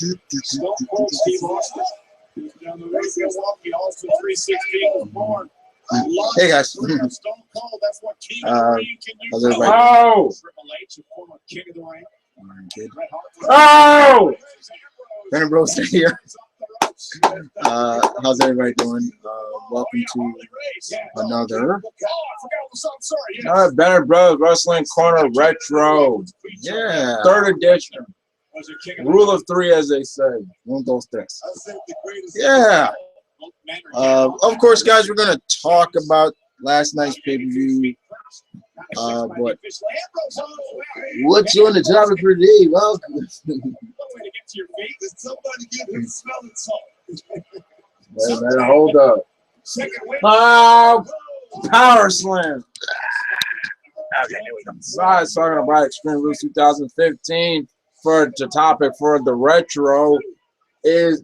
Hey guys. How's everybody? Oh! Oh! Bennett Bros here. How's everybody doing? Welcome to another Bennett Bros Wrestling Corner Retro. Yeah. Third edition. Rule of three, as they say. One, dos, tres. Yeah. Of course, guys, we're gonna talk about last night's pay-per-view. But what's on the topic for today? Well, Hold up. Oh, power slam. Okay, here we go. Besides talking about Extreme Rules 2015 for the topic for the retro is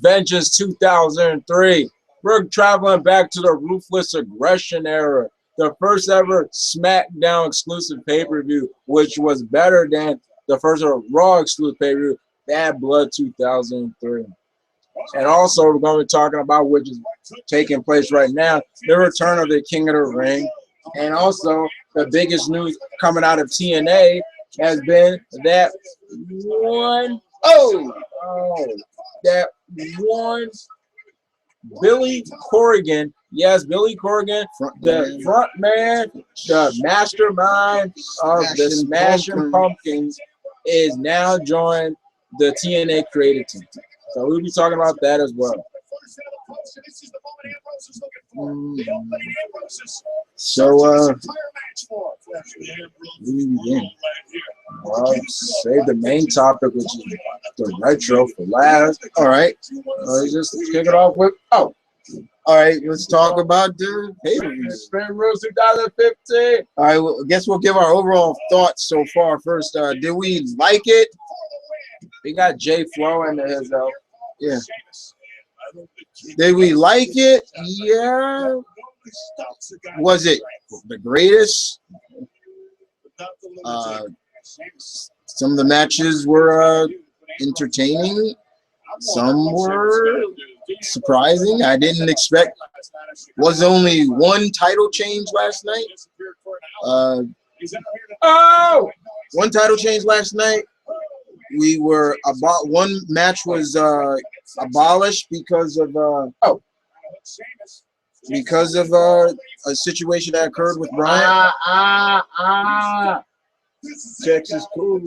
Vengeance 2003. We're traveling back to the Ruthless Aggression era, the first ever SmackDown exclusive pay-per-view, which was better than the first ever Raw exclusive pay-per-view, Bad Blood 2003. And also, we're going to be talking about, which is taking place right now, the return of the King of the Ring. And also, the biggest news coming out of TNA has been that Billy Corgan, yes, Billy Corgan, the front man, the mastermind of the Smashing Pumpkins, is now joined the TNA Creative Team. So we'll be talking about that as well. Well, save the main topic, which is the retro, for last. all right. Let's just kick it off with all right. Let's talk about the pay-per-view. Extreme Rules 2015. All right. Well, I guess we'll give our overall thoughts so far. First, did we like it? We got Jay Flow in his Yeah. Did we like it? Yeah. Was it the greatest? Some of the matches were entertaining. Some were surprising. I didn't expect. Was only one title change last night. One title change last night. We were about one match was abolished because of a situation that occurred with Brian. Texas cool.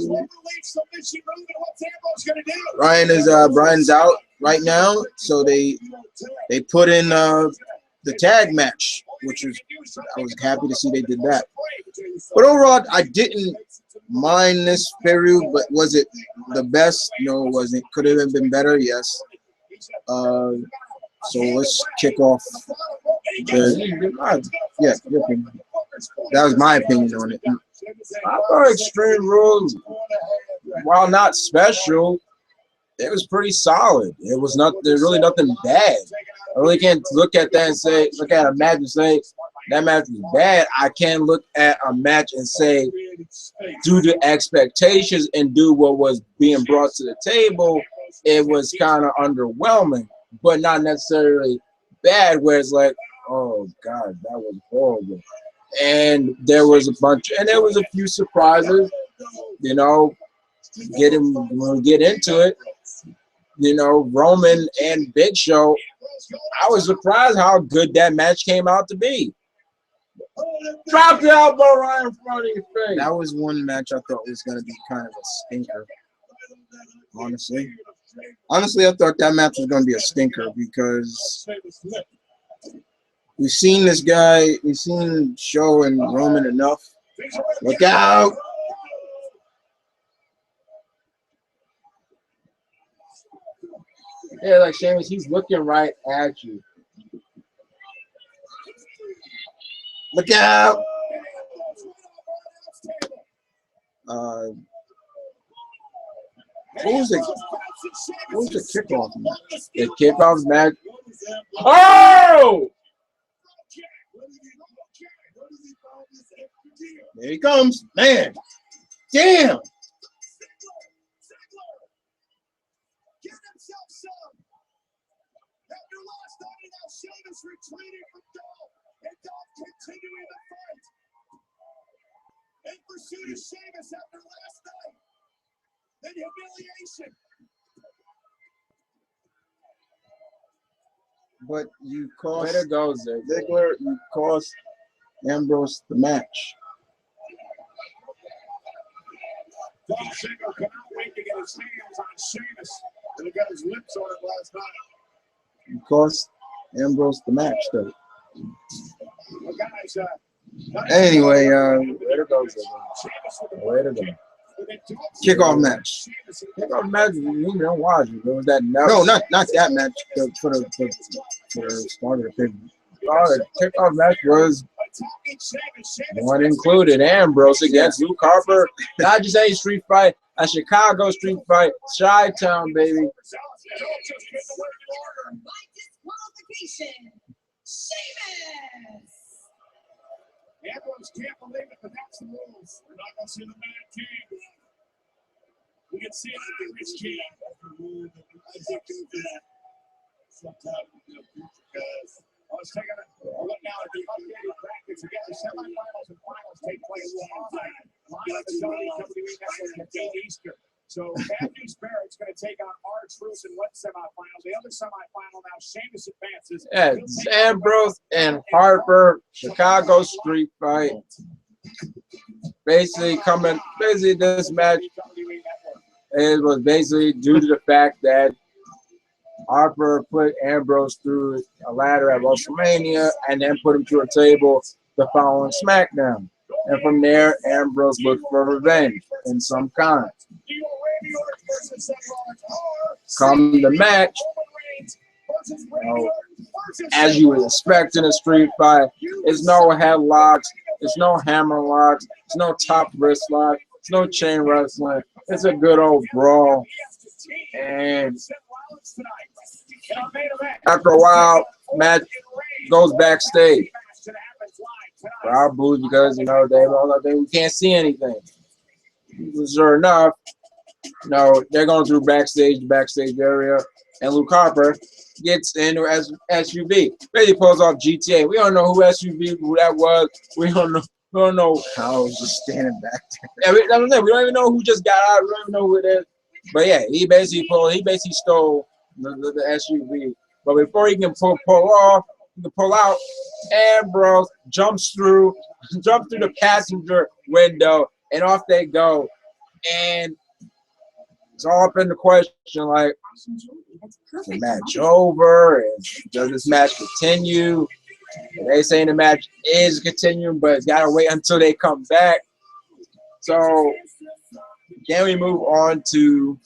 Brian's out right now, so they put in the tag match, which was I was happy to see they did that. But overall, I didn't mind this period. But was it the best? No, it wasn't. Could it have been better? Yes. So let's kick off. Yeah, that was my opinion on it. I thought Extreme Rules, while not special, it was pretty solid. It was not. There's really nothing bad. I really can't look at that and say, look at a match and say that match was bad. I can't look at a match and say, due to expectations and do what was being brought to the table, it was kind of underwhelming, but not necessarily bad. Where it's like, oh God, that was horrible. And there was a few surprises, you know. When we get into it, you know, Roman and Big Show, I was surprised how good that match came out to be. Drop the elbow right in front of your face. That was one match I thought was going to be kind of a stinker, honestly. Honestly, I thought that match was going to be a stinker because we've seen this guy, we've seen Show and Roman enough. Look out! Yeah, like Sheamus, he's looking right at you. Look out! What was the kickoff match? The kickoff match. Oh! There he comes. Man. Damn. After last night, now Sheamus retreating from Dolph, and Dolph continuing the fight. In pursuit of Sheamus after last night. The humiliation. But you Way cost to go, Ziggler. Ziggler, you cost Ambrose the match. Dolph Ziggler cannot wait to get his hands on Sheamus. And he got his lips on it last night. You cost Ambrose the match, though. Well, guys, Anyway, Way to go, Ziggler. Way to go. kickoff match. Kickoff match, you don't watch it. There was that No, not that match. For the start of the thing. The kickoff match was one included Ambrose against Luke Harper. Not just any street fight, a Chicago street fight, Chi-Town, baby. By disqualification, Sheamus. Ambrose can't believe it, but that's the rules. We're not going to see the Mad King. We can see it in the Rich King. Let's take a look now at the updated brackets. Again, the semifinals and finals take place live on the WWE Network at 8 Eastern. So Matthews Barrett's going to take on R-Truth in one semifinal. The other semifinal now, Sheamus advances. Yeah, it's Ambrose and Harper, Chicago street fight. Basically, this match it was basically due to the fact that Harper put Ambrose through a ladder at WrestleMania and then put him through a table the following SmackDown. And from there, Ambrose looked for revenge in some kind. Come the match, as you would expect in a street fight, it's no headlocks, it's no hammer locks, it's no top wrist lock, it's no chain wrestling. It's a good old brawl. And after a while, match goes backstage. Crowd boos because we can't see anything. Sure enough, they're going through the backstage area, and Luke Harper gets into SUV. Basically pulls off GTA. We don't know who that was. We don't know. I was just standing back there. Yeah, we don't even know who just got out. We don't even know who it is. But yeah, he basically stole the SUV. But before he can pull out, Ambrose jumps through the passenger window, and off they go. And it's all up in the question, like, is the match over? And does this match continue? And they saying the match is continuing, but it's got to wait until they come back. So can we move on to,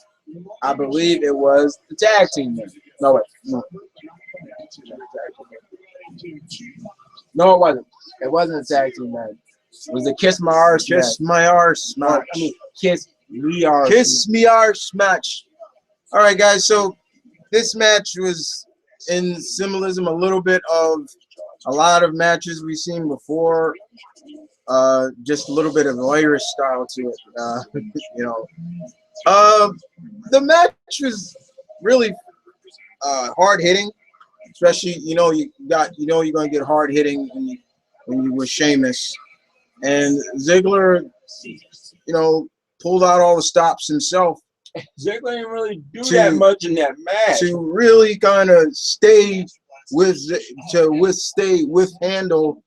I believe it was the tag team match. No, it wasn't. It wasn't a tag team match. It was a Kiss My Arse match. Kiss My Arse match. Kiss Me Arse. Kiss Me Arse match. All right, guys. So this match was in symbolism a little bit of a lot of matches we've seen before. Just a little bit of Irish style to it. The match was really hard hitting, especially you're gonna get hard hitting when you with Sheamus, and Ziggler, pulled out all the stops himself. Ziggler didn't really do that much in that match to really kind of stay handle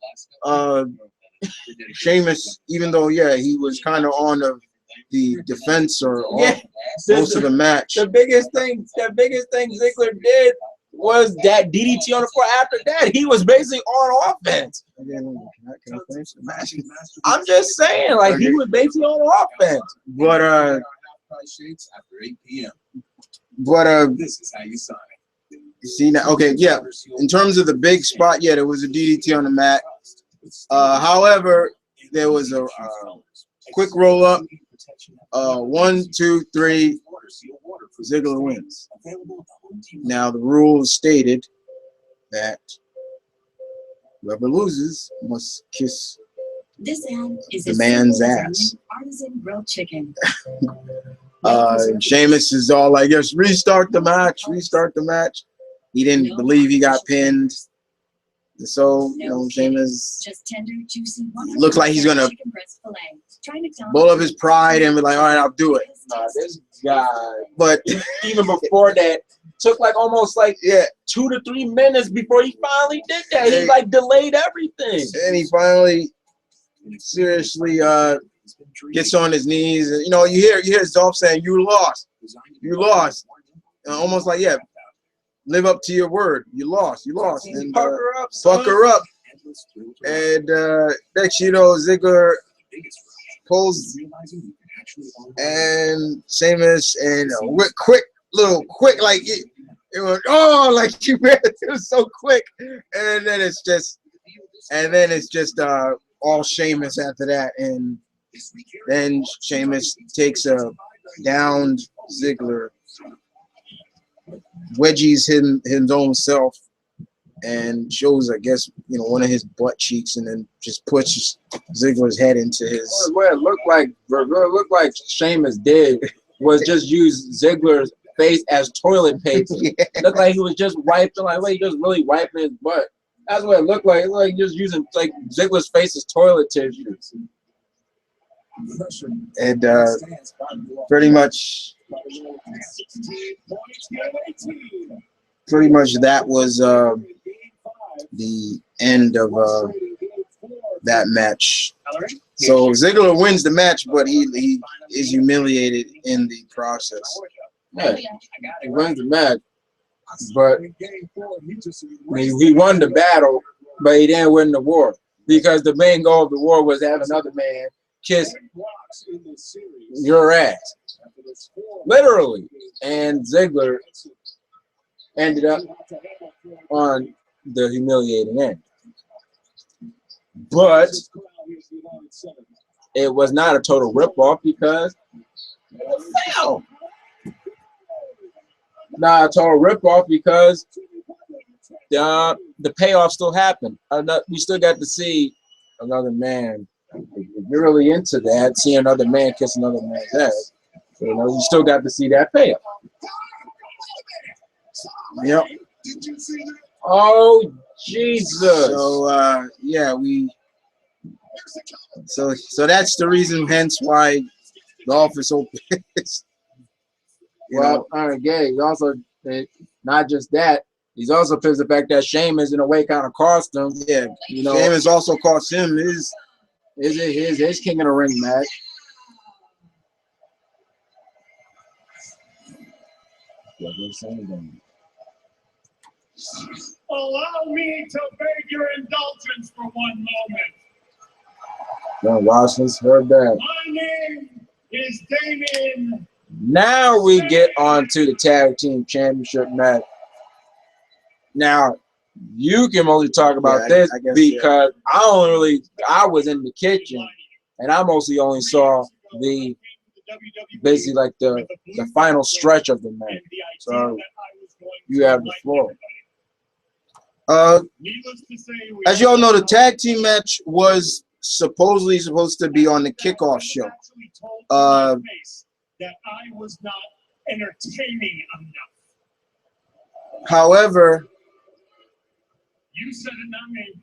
Sheamus, even though he was kind of on the defense or most of the match. The biggest thing Ziggler did was that DDT on the floor. After that, he was basically on offense. Can I finish the match? I'm just saying, like, he was basically on offense. But after 8 p.m. This is how you sign it. See now, okay, yeah. In terms of the big spot, there was a DDT on the mat. However, there was a quick roll up. 1, 2, 3. Ziggler wins. Now the rules stated that whoever loses must kiss This ad is the man's ass. Artisan grilled chicken. Sheamus is all like, "Yes, restart the match, restart the match." He didn't believe he got pinned. So, you know, Sheamus looks like he's going to blow up his pride and be like, "All right, I'll do it." Nah, this guy. But Even before that, took like almost like 2 to 3 minutes before he finally did that. He like delayed everything. And he finally seriously gets on his knees. And, you know, you hear Dolph saying, "You lost. You lost." And almost like, yeah, live up to your word. You lost. You lost. And Pucker up. fuck her up. And next, you know, Ziggler pulls and Sheamus and quick, like it was, oh, like you man, it was so quick. And then it's just all Sheamus after that. And then Sheamus takes a downed Ziggler, wedgies his own self, and shows, I guess, you know, one of his butt cheeks, and then just pushes Ziggler's head into his. What it looked like Sheamus did was just use Ziggler's face as toilet paper. It looked like he was just wiping, he just really wiping his butt. That's what it looked like. It looked like just using like Ziggler's face as toilet tissue. And pretty much that was the end of that match. So Ziggler wins the match, but he is humiliated in the process. Yeah, he wins the match, but he won the battle, but he didn't win the war, because the main goal of the war was to have another man kiss your ass, literally. And Ziggler ended up on the humiliating end. But it was not a total ripoff, because it fell. Not a total ripoff, because the payoff still happened. We still got to see another man. If you're really into that, see another man kiss another man's ass, you know, you still got to see that payoff. Yep. Oh, Jesus. So yeah, so that's the reason, hence why Dolph is so pissed. Well, Gay, he's also, not just that, he's also pissed the fact that Sheamus in a way kind of cost him. Yeah, you know, Sheamus also cost him his King of the Ring match. Allow me to beg your indulgence for one moment. John Ross's heard that. My name is Damien. Now we get on to the tag team championship match. Now, you can only talk about this I guess, because I was in the kitchen, and I mostly only saw basically like the final stretch of the match. So you have the floor. As you all know, the tag team match was supposedly supposed to be on the kickoff show. That I was not entertaining enough. However, you said it, not me.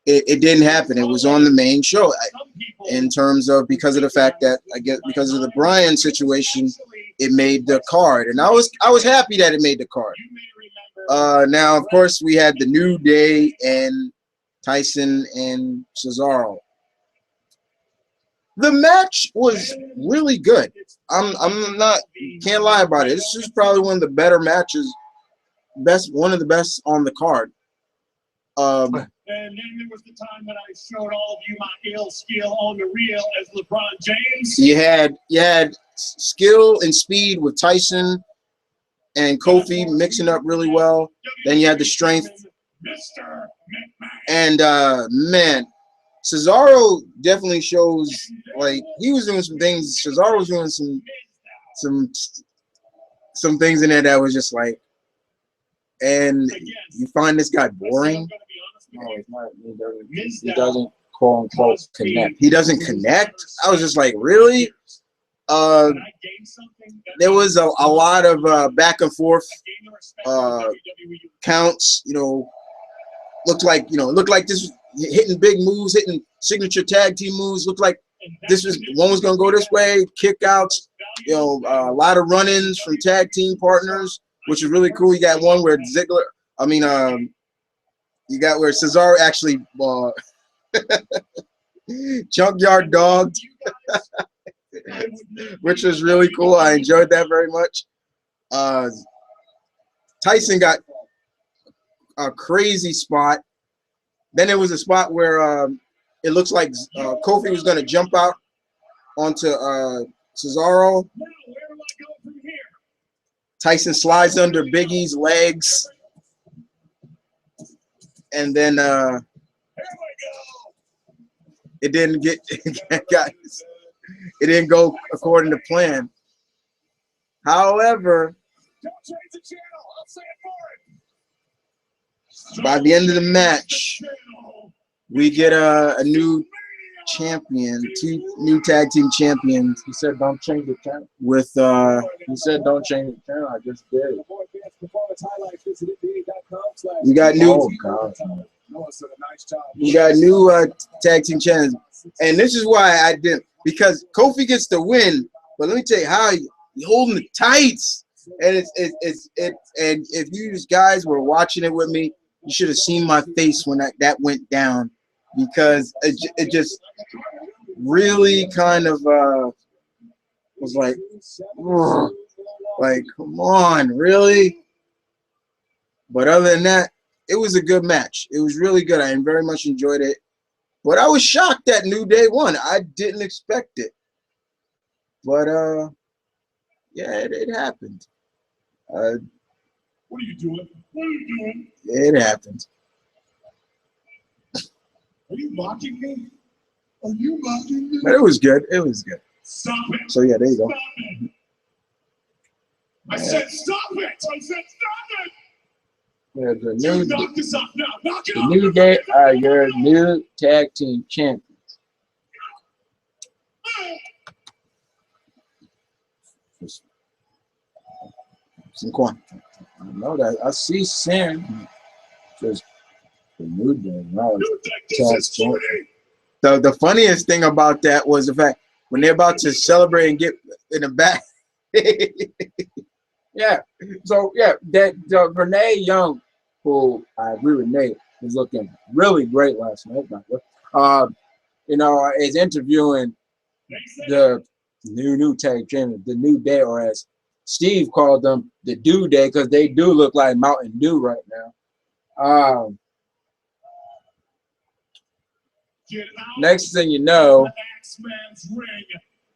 It didn't happen. It was on the main show. In terms of, because of the fact that, I guess because of the Bryan situation, it made the card, and I was happy that it made the card. Now, of course, we had the New Day and Tyson and Cesaro. The match was really good. Can't lie about it. This is probably one of the better matches, one of the best on the card. And then there was the time that I showed all of you my ill skill on the reel as LeBron James. You had skill and speed with Tyson and Kofi mixing up really well. Then you had the strength. And man, Cesaro definitely shows, like, he was doing some things. Cesaro was doing some things in there that was just like, and you find this guy boring. No, it's not. He doesn't quote unquote connect. He doesn't connect. I was just like, really? There was a lot of back and forth counts. Looked like this was hitting big moves, hitting signature tag team moves. Looked like one was gonna go this way, kickouts. A lot of run-ins from tag team partners, which is really cool. You got one where you got where Cesaro actually junkyard dogged, which was really cool. I enjoyed that very much. Tyson got a crazy spot. Then there was a spot where it looks like Kofi was going to jump out onto Cesaro. Tyson slides under Big E's legs, and then it didn't it didn't go according to plan. However, by the end of the match, we get a new champion, 2 new tag team champions. He said, "Don't change the channel." With he said, "Don't change the channel." I just did. You got new. Oh, God. You got new tag team champions, and this is why I didn't, because Kofi gets the win. But let me tell you how he holding the tights, and it's and if you guys were watching it with me, you should have seen my face when that went down, because it just really kind of was like, ugh, like, come on, really? But other than that, it was a good match. It was really good. I very much enjoyed it. But I was shocked that New Day won. I didn't expect it. But yeah, it happened. What are you doing? What are you doing? It happened. Are you mocking me? Are you mocking me? But it was good. It was good. Stop it. So yeah, there you go. Stop it. I said stop it. I said stop it. Yeah, the Dude, knock this off now. Knock it the off. New Day are your new tag team champions. Some corn. I know that. I see Sin. Just the New Day. No, You think this is funny? The funniest thing about that was the fact when they're about to celebrate and get in the back. yeah. So yeah, that Renee Young, who I agree with Nate, was looking really great last night. Is interviewing the new tag champion, the New Day, or as Steve called them, the Dew Day, because they do look like Mountain Dew right now. Next thing you know,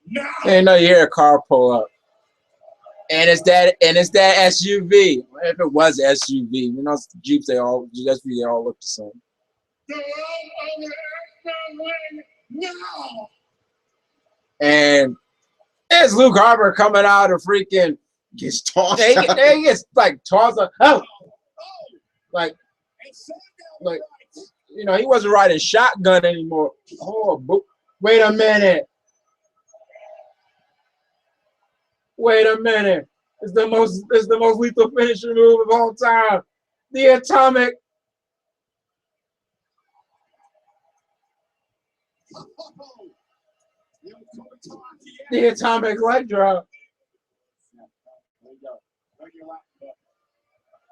you hear a car pull up, and it's that SUV. If it was SUV, Jeeps, they all look the same. And there's Luke Harper coming out of freaking Gets tossed. He gets like tossed up. Oh, like he wasn't riding shotgun anymore. Oh, wait a minute. Wait a minute. It's the most lethal finishing move of all time. The atomic. The atomic leg drop.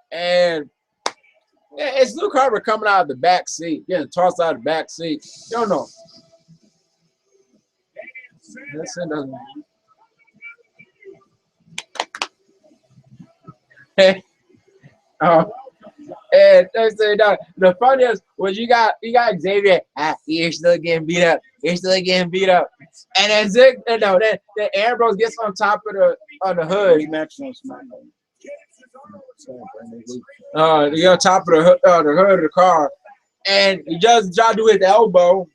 And it's Luke Harper coming out of the back seat, getting tossed out of the back seat. You don't know. And they say the funniest was you got Xavier. You're still getting beat up. You're still getting beat up. And then then Ambrose gets on top of the hood. On top of the hood of the car, and he just tried to do his elbow.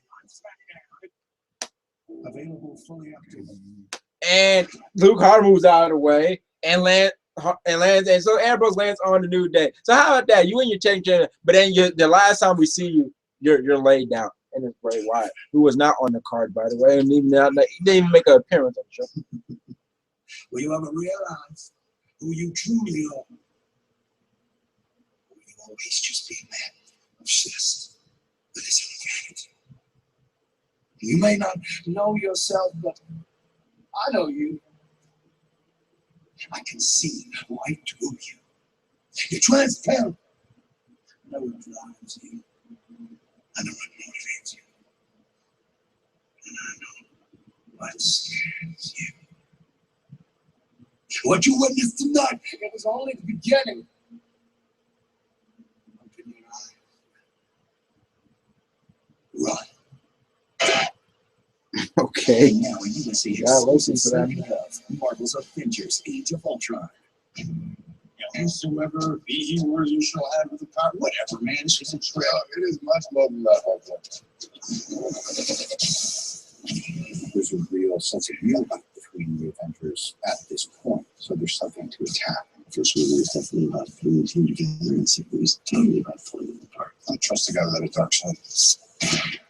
And Luke Harper moves out of the way and lands, and so Ambrose lands on the New Day. So how about that? You and your change, but then the last time we see you, you're laid down. and it's Bray Wyatt, who was not on the card, by the way, and even not, he didn't even make an appearance on the show. Will you ever realize who you truly are? Will you always just be a man obsessed with his own vanity? You may not know yourself, but I know you. I can see right through you. You're transparent. I know what drives you. I know what motivates you. And I know what scares you. What you witnessed tonight, it was only the beginning. Open your eyes. Run. Okay. Now you will see listen to that. Marvel's Avengers: Age of Ultron. Whosoever be he where you shall have with the power, whatever, man, it's just a trail. It is much more than that. There's a real sense of unity between the Avengers at this point, so there's something to attack. First movie was definitely about putting the team together, and second was totally about pulling them apart. I trust the guy without a dark side.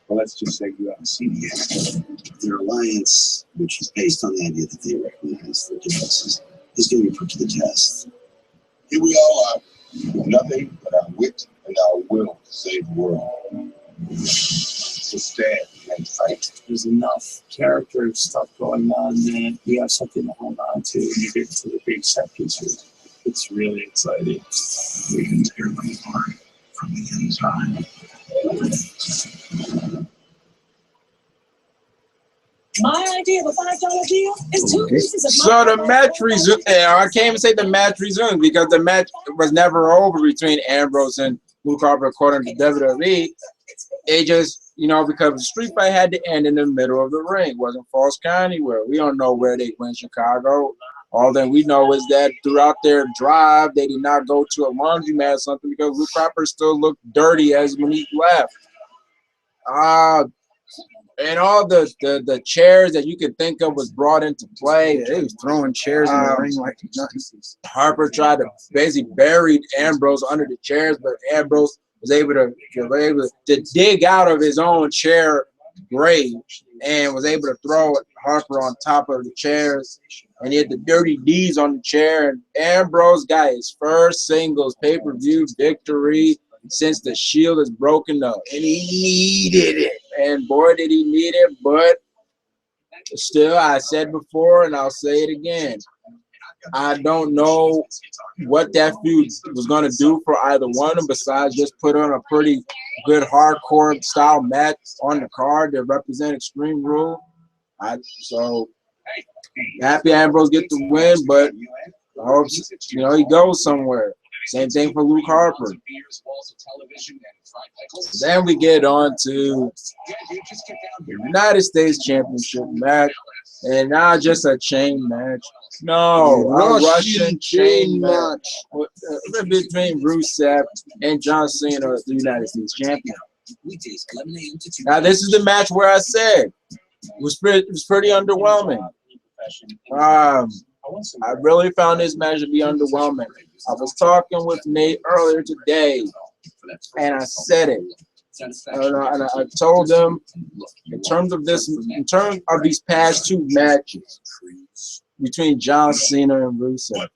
Well, let's just say you haven't seen it yet. Their alliance, which is based on the idea that they recognize their differences, is going to be put to the test. Here we all are, with nothing but our wit and our will to save the world. To stand and fight. There's enough character stuff going on that we have something to hold on to when you get into the big set pieces. It's really exciting. We can tear them apart from the inside. My idea of a $5 deal is two pieces of So the match resumed. I can't even say the match resumed because the match was never over between Ambrose and Luke Harper, according to WWE. It just, because the street fight had to end in the middle of the ring. It wasn't Falls County where we don't know where they went, Chicago. All that we know is that throughout their drive, they did not go to a laundromat or something because Luke Harper still looked dirty as when he left. And all the chairs that you could think of was brought into play. Yeah, they was throwing chairs in the ring like nothing. Harper tried to basically bury Ambrose under the chairs, but Ambrose was able to dig out of his own chair grave and was able to throw Harper on top of the chairs. And he had the dirty D's on the chair. And Ambrose got his first singles pay-per-view victory since the Shield is broken up. And he needed it. And boy, did he need it. But still, I said before, and I'll say it again, I don't know what that feud was going to do for either one of them besides just put on a pretty good hardcore style match on the card that represent Extreme Rule. So happy Ambrose get the win, but I hope he goes somewhere. Same thing for Luke Harper. Then we get on to the United States Championship match, and not just a chain match. No, a Russian chain match between Rusev and John Cena, the United States champion. Now, this is the match where I said it was pretty underwhelming. I really found this match to be underwhelming. I was talking with Nate earlier today, and I said it. And I told them, in terms of these past two matches between John Cena and Rusev,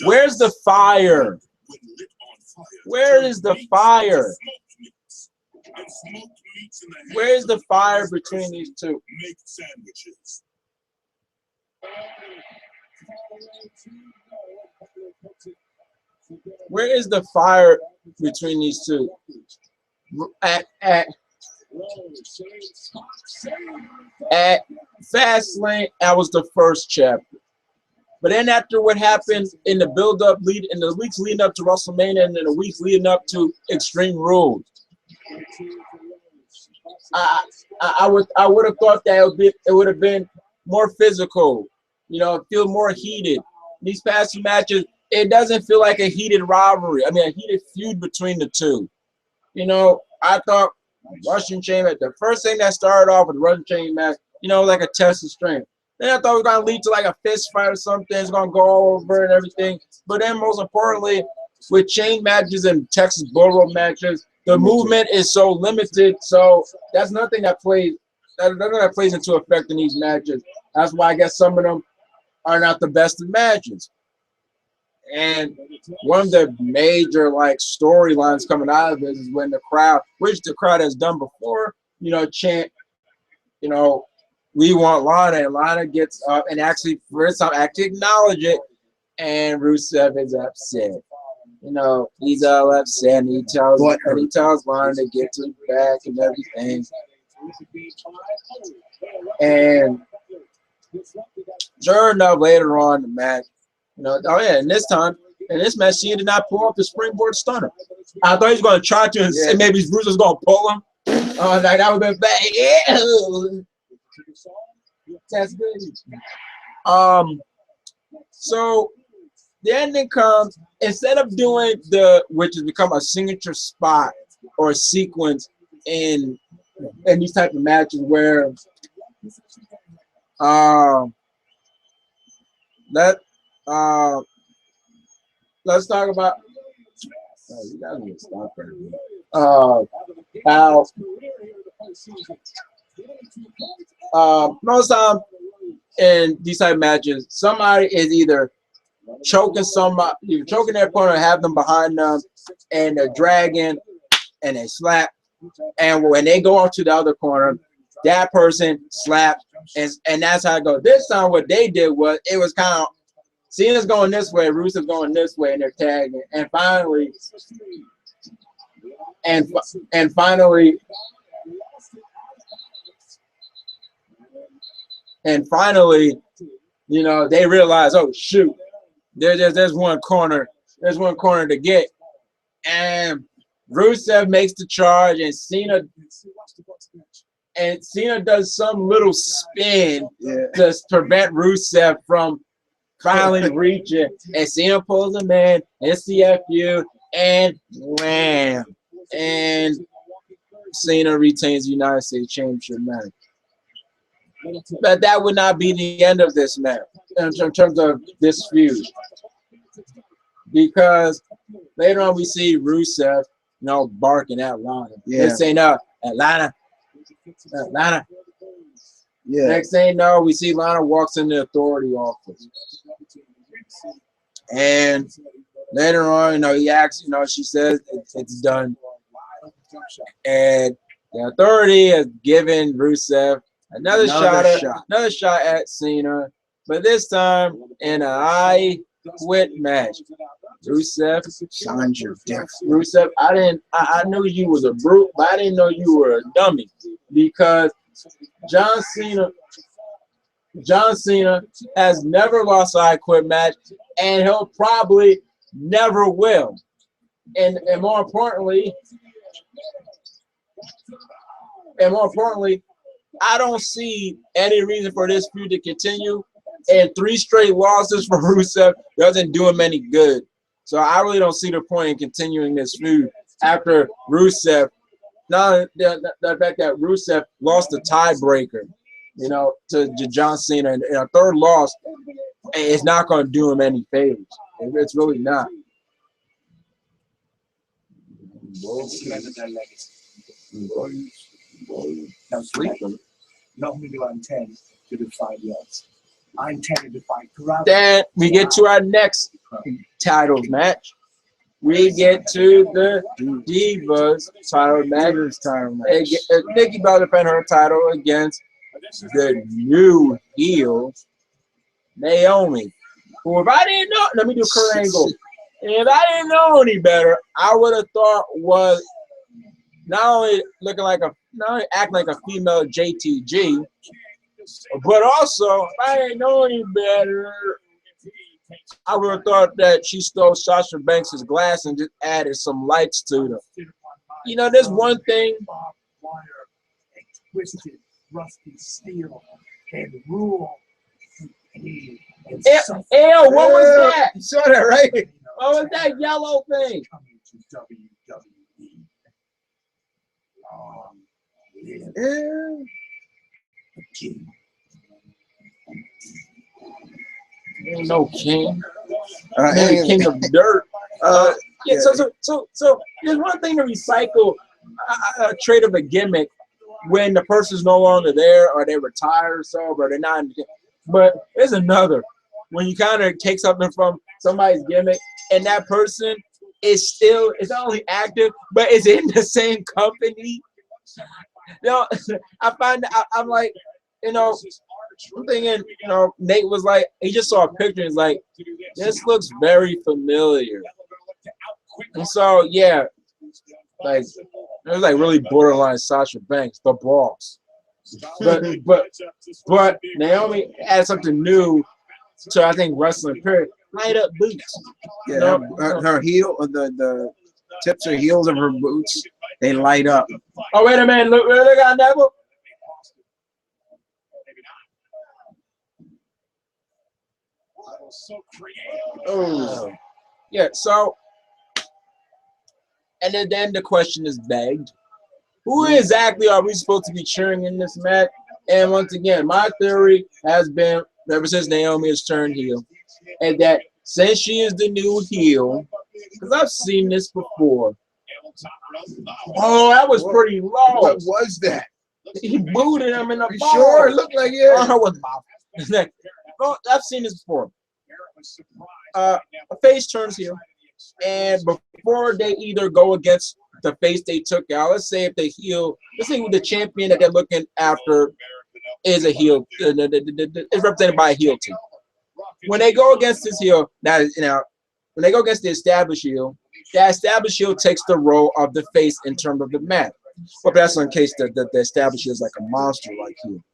where's the fire? Where is the fire? Where's the fire between these two? Where is the fire between these two? At Fastlane, that was the first chapter. But then after what happened in the build-up, in the weeks leading up to WrestleMania and in the weeks leading up to Extreme Rules, I would have thought that it would have been more physical, feel more heated. These past two matches, it doesn't feel like a heated rivalry. I mean, a heated feud between the two. I thought Russian chain match, the first thing that started off with the Russian chain match, like a test of strength. Then I thought it was going to lead to like a fist fight or something. It's going to go over and everything. But then most importantly, with chain matches and Texas Bull Rope matches, the movement is so limited. So that's nothing that plays. That plays into effect in these matches. That's why I guess some of them are not the best of matches. And one of the major like storylines coming out of this is when the crowd, which the crowd has done before, you know, chant, you know, we want Lana, and Lana gets up and actually first time actually acknowledge it, and Rusev is upset. You know, he's all upset, and he tells Lana to get to the back and everything. And sure enough, later on in the match, you know, oh yeah, and this match, she did not pull up the springboard stunner. I thought he was going to try to, and maybe Bruce was going to pull him. Oh, like that would have been bad. Yeah. That's good. So the ending comes, instead of doing which has become a signature spot or a sequence in these type of matches where let's talk about you gotta get stop how most time in these type of matches, somebody is either choking their opponent, have them behind them, and they're dragging and they slap. And when they go off to the other corner, that person slaps, and that's how it goes. This time, what they did was it was kind of Cena's going this way, Rusev's going this way, and they're tagging. And finally, you know, they realize, oh shoot, there's one corner to get, and Rusev makes the charge, and Cena does some little spin to prevent Rusev from finally reaching, and Cena pulls him in, SCFU, and wham, and Cena retains the United States Championship match. But that would not be the end of this match in terms of this feud, because later on we see Rusev, you know, barking at Lana. They say no, Atlanta. Yeah. Next thing you know, we see Lana walks in the authority office, and later on, you know, he asks, you know, she says it's done, and the authority has given Rusev another shot at Cena, but this time in an I Quit match. Rusev, signs your death. Rusev, I knew you was a brute, but I didn't know you were a dummy, because John Cena has never lost an I Quit match, and he'll probably never will. And more importantly, I don't see any reason for this feud to continue. And 3 straight losses for Rusev doesn't do him any good. So I really don't see the point in continuing this feud after Rusev. Now the fact that Rusev lost the tiebreaker, you know, to John Cena, and a third loss, it's not going to do him any favors. It's really not. Now, sleeping. Not only do I intend to defy the odds, I intend to defy gravity. Then we get to our next titles match. We get to the Divas title match. Nikki Bella defend her title against the new heel Naomi. Who, if I didn't know, let me do Kurt Angle. If I didn't know any better, I would have thought was not only acting like a female JTG, but also, if I didn't know any better, I would have thought that she stole Sasha Banks' glass and just added some lights to them. You know, there's one thing. Twisted, rusty steel, and rule. Ew, what was that? You saw that, right? What was that yellow thing? Ain't no king. Ain't king of dirt. Yeah. So there's one thing to recycle a trait of a gimmick when the person's no longer there or they retire or so, but they're not. But there's another when you kind of take something from somebody's gimmick and that person is still it's not only active but it's in the same company. You know, I find I'm like, you know, I'm thinking, you know, Nate was like, he just saw a picture and he's like, this looks very familiar. And so yeah, like it was like really borderline Sasha Banks, the boss. But Naomi added something new to I think wrestling period. Light up boots. Yeah, You know? her heel, the tips or heels of her boots, they light up. Oh wait a minute, look at Neville. Oh, yeah. So, and then the question is begged: who exactly are we supposed to be cheering in this match? And once again, my theory has been ever since Naomi has turned heel, and that since she is the new heel, because I've seen this before. Oh, that was pretty low. What was that? He booted him in the You ball. sure? It looked like I was mouth. Oh, I've seen this before. A face turns heel, and before they either go against the face they took out, let's say if they heel, let's say the champion that they're looking after is a heel, is represented by a heel team. When they go against this heel, now when they go against the established heel, the established heel takes the role of the face in terms of the match. But that's in case the established heel is like a monster like heel.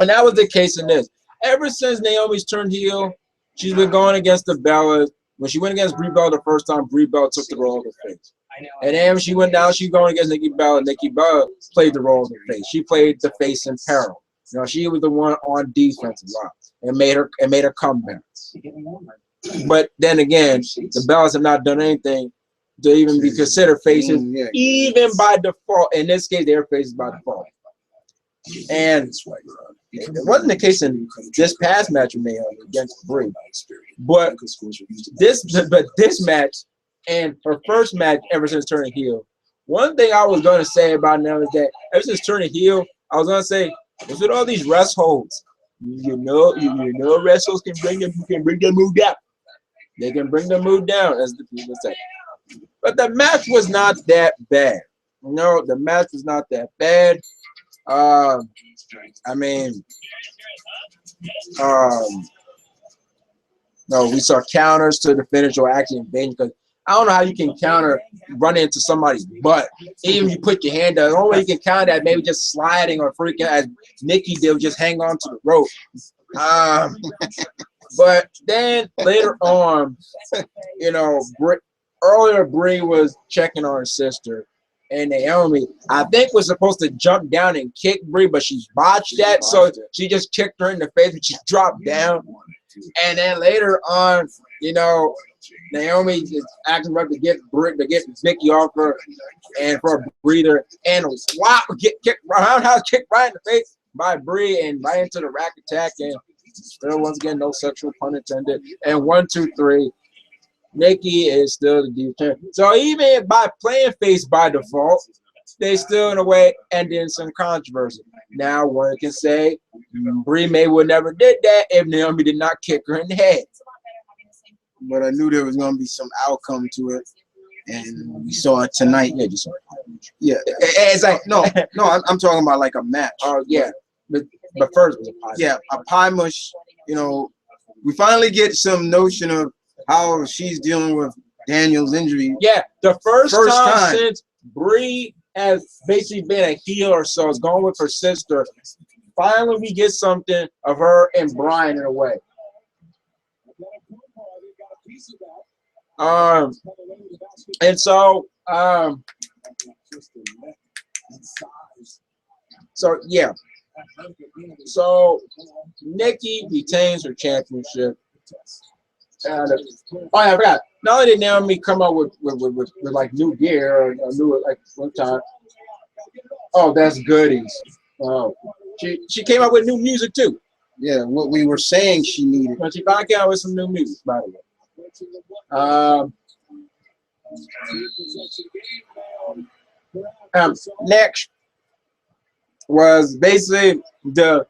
And that was the case in this. Ever since Naomi's turned heel, she's been going against the Bellas. When she went against Brie Bella the first time, Brie Bella took the role of the face. And then when she went down, she going against Nikki Bella. Nikki Bella played the role of the face. She played the face in peril. You know, she was the one on defense a lot and made her comeback. But then again, the Bellas have not done anything to even be considered faces, even by default. In this case, they're faces by default. And it wasn't the case in this past match with Naomi against Brie, but this match and her first match ever since turning heel. One thing I was going to say about Naomi is that ever since turning heel, I was going to say, what's with all these rest holds? You know, wrestlers can bring the mood down. They can bring the mood down, as the people say. But the match was not that bad. No, the match was not that bad. I mean, no, we saw counters to the finish or actually invasion because I don't know how you can counter running into somebody's butt. Even if you put your hand down, the only way you can counter that maybe just sliding or freaking as Nikki did, just hang on to the rope. But then later on, you know, earlier Brie was checking on her sister. And Naomi, I think, was supposed to jump down and kick Brie, but she botched that, so she just kicked her in the face and she dropped down. And then later on, you know, Naomi is acting right to get Vicky off her and for a breather, and a swap get kicked roundhouse kick right in the face by Brie and right into the rack attack, and still once again no sexual pun intended. And 1, 2, 3. Nikki is still the defense. So even by playing face by default, they still in a way ended in some controversy. Now one can say Brie May would never did that if Naomi did not kick her in the head. But I knew there was going to be some outcome to it, and we saw it tonight. Yeah, it's like no, I'm talking about like a match. Oh yeah, but first was a pie. Yeah, a pie mush. You know, we finally get some notion of how she's dealing with Daniel's injury. Yeah, the first time since Brie has basically been a heel or so, is going with her sister. Finally, we get something of her and Brian in a way. And so, yeah. So Nikki retains her championship. Oh yeah, I forgot. Not only did Naomi come up with like new gear or new like one time. Oh, that's goodies. She came up with new music too. Yeah, what we were saying she needed. But she finally came out with some new music, by the way. Next was basically the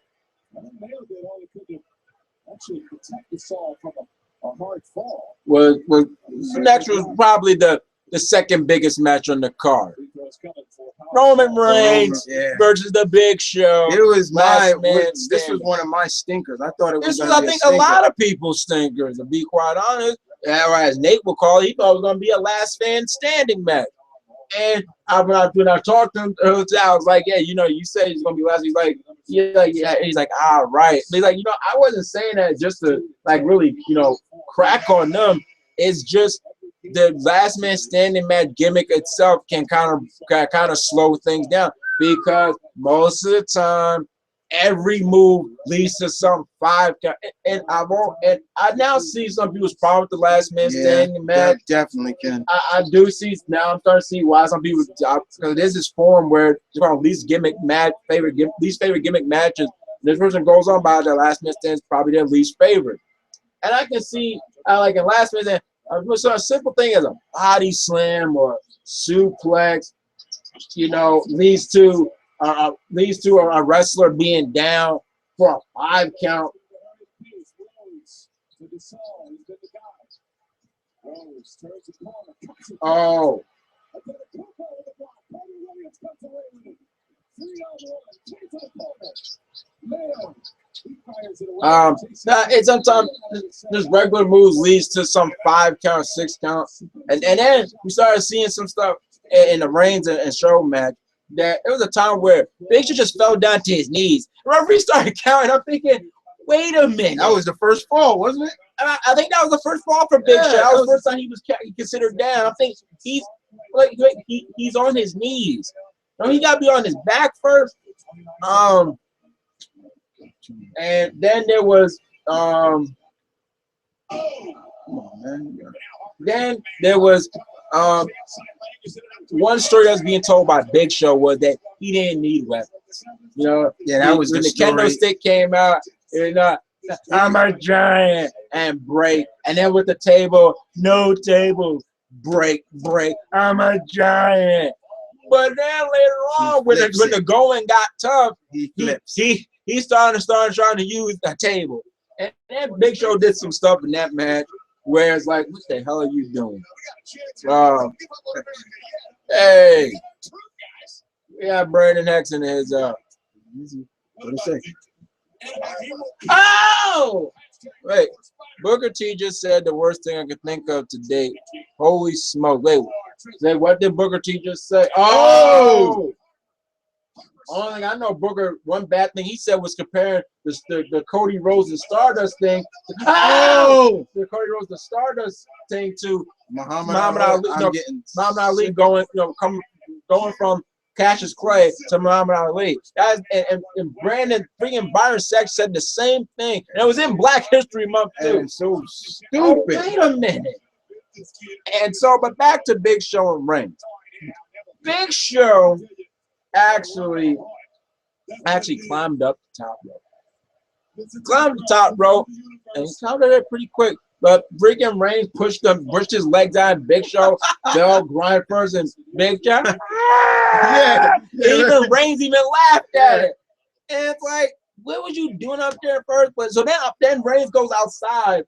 was next was probably the second biggest match on the card. Roman Reigns versus the Big Show. It was this was standing. one of my stinkers. I thought it was. This was, I think, a lot of people's stinkers. To be quite honest, as Nate would call it, he thought it was going to be a last man standing match. And when I talked to him, I was like, yeah, you know, you said he's going to be last. He's like, yeah. He's like, all right. But he's like, you know, I wasn't saying that just to like really, you know, crack on them. It's just the last man standing match gimmick itself can kind of slow things down, because most of the time every move leads to some 5 count. And I now see some people's problem with the last man standing match. Definitely can. I do see now. I'm starting to see why some people, because there's this form where it's called least favorite gimmick matches. This person goes on by the last man stands probably their least favorite, and I can see like in last man stand. So a simple thing as a body slam or suplex, you know, leads to a wrestler being down for a 5 count. Oh. It's sometimes just regular moves leads to some 5 count, 6 count, and then we started seeing some stuff in the Reigns and Show match. That it was a time where Big Show just fell down to his knees. The referee started counting. I'm thinking, wait a minute. That was the first fall, wasn't it? I think that was the first fall for Big Show. That was the first time he was considered down. I think he's on his knees. No, he got to be on his back first. And then there was one story that was being told by Big Show was that he didn't need weapons. You know, that was when the kendo stick came out, and I'm a giant and break, and then with the table, no table, break. I'm a giant. But then later on, when the going got tough, he started trying to use the table, and then Big Show did some stuff in that match where it's like, what the hell are you doing? Hey, we got Brandon Hex in his what do you say? Oh, wait. Booker T just said the worst thing I could think of to date. Holy smoke! Wait, what did Booker T just say? Oh. Only thing I know, Booker, one bad thing he said was comparing the Cody Rhodes and Stardust thing. The Cody Rhodes and Stardust thing to Muhammad Ali. Muhammad Ali going from Cassius Clay to Muhammad Ali. And Brandon freaking Byron Sax said the same thing. And it was in Black History Month too. So stupid. Wait a minute. And so, but back to Big Show and Reigns. Big Show actually climbed up the top rope. And he climbed it pretty quick. But freaking Reigns pushed his legs out. Big Show fell grind first, and Big Show. Even Reigns even laughed at it. And it's like, what was you doing up there first? But so then Reigns goes outside,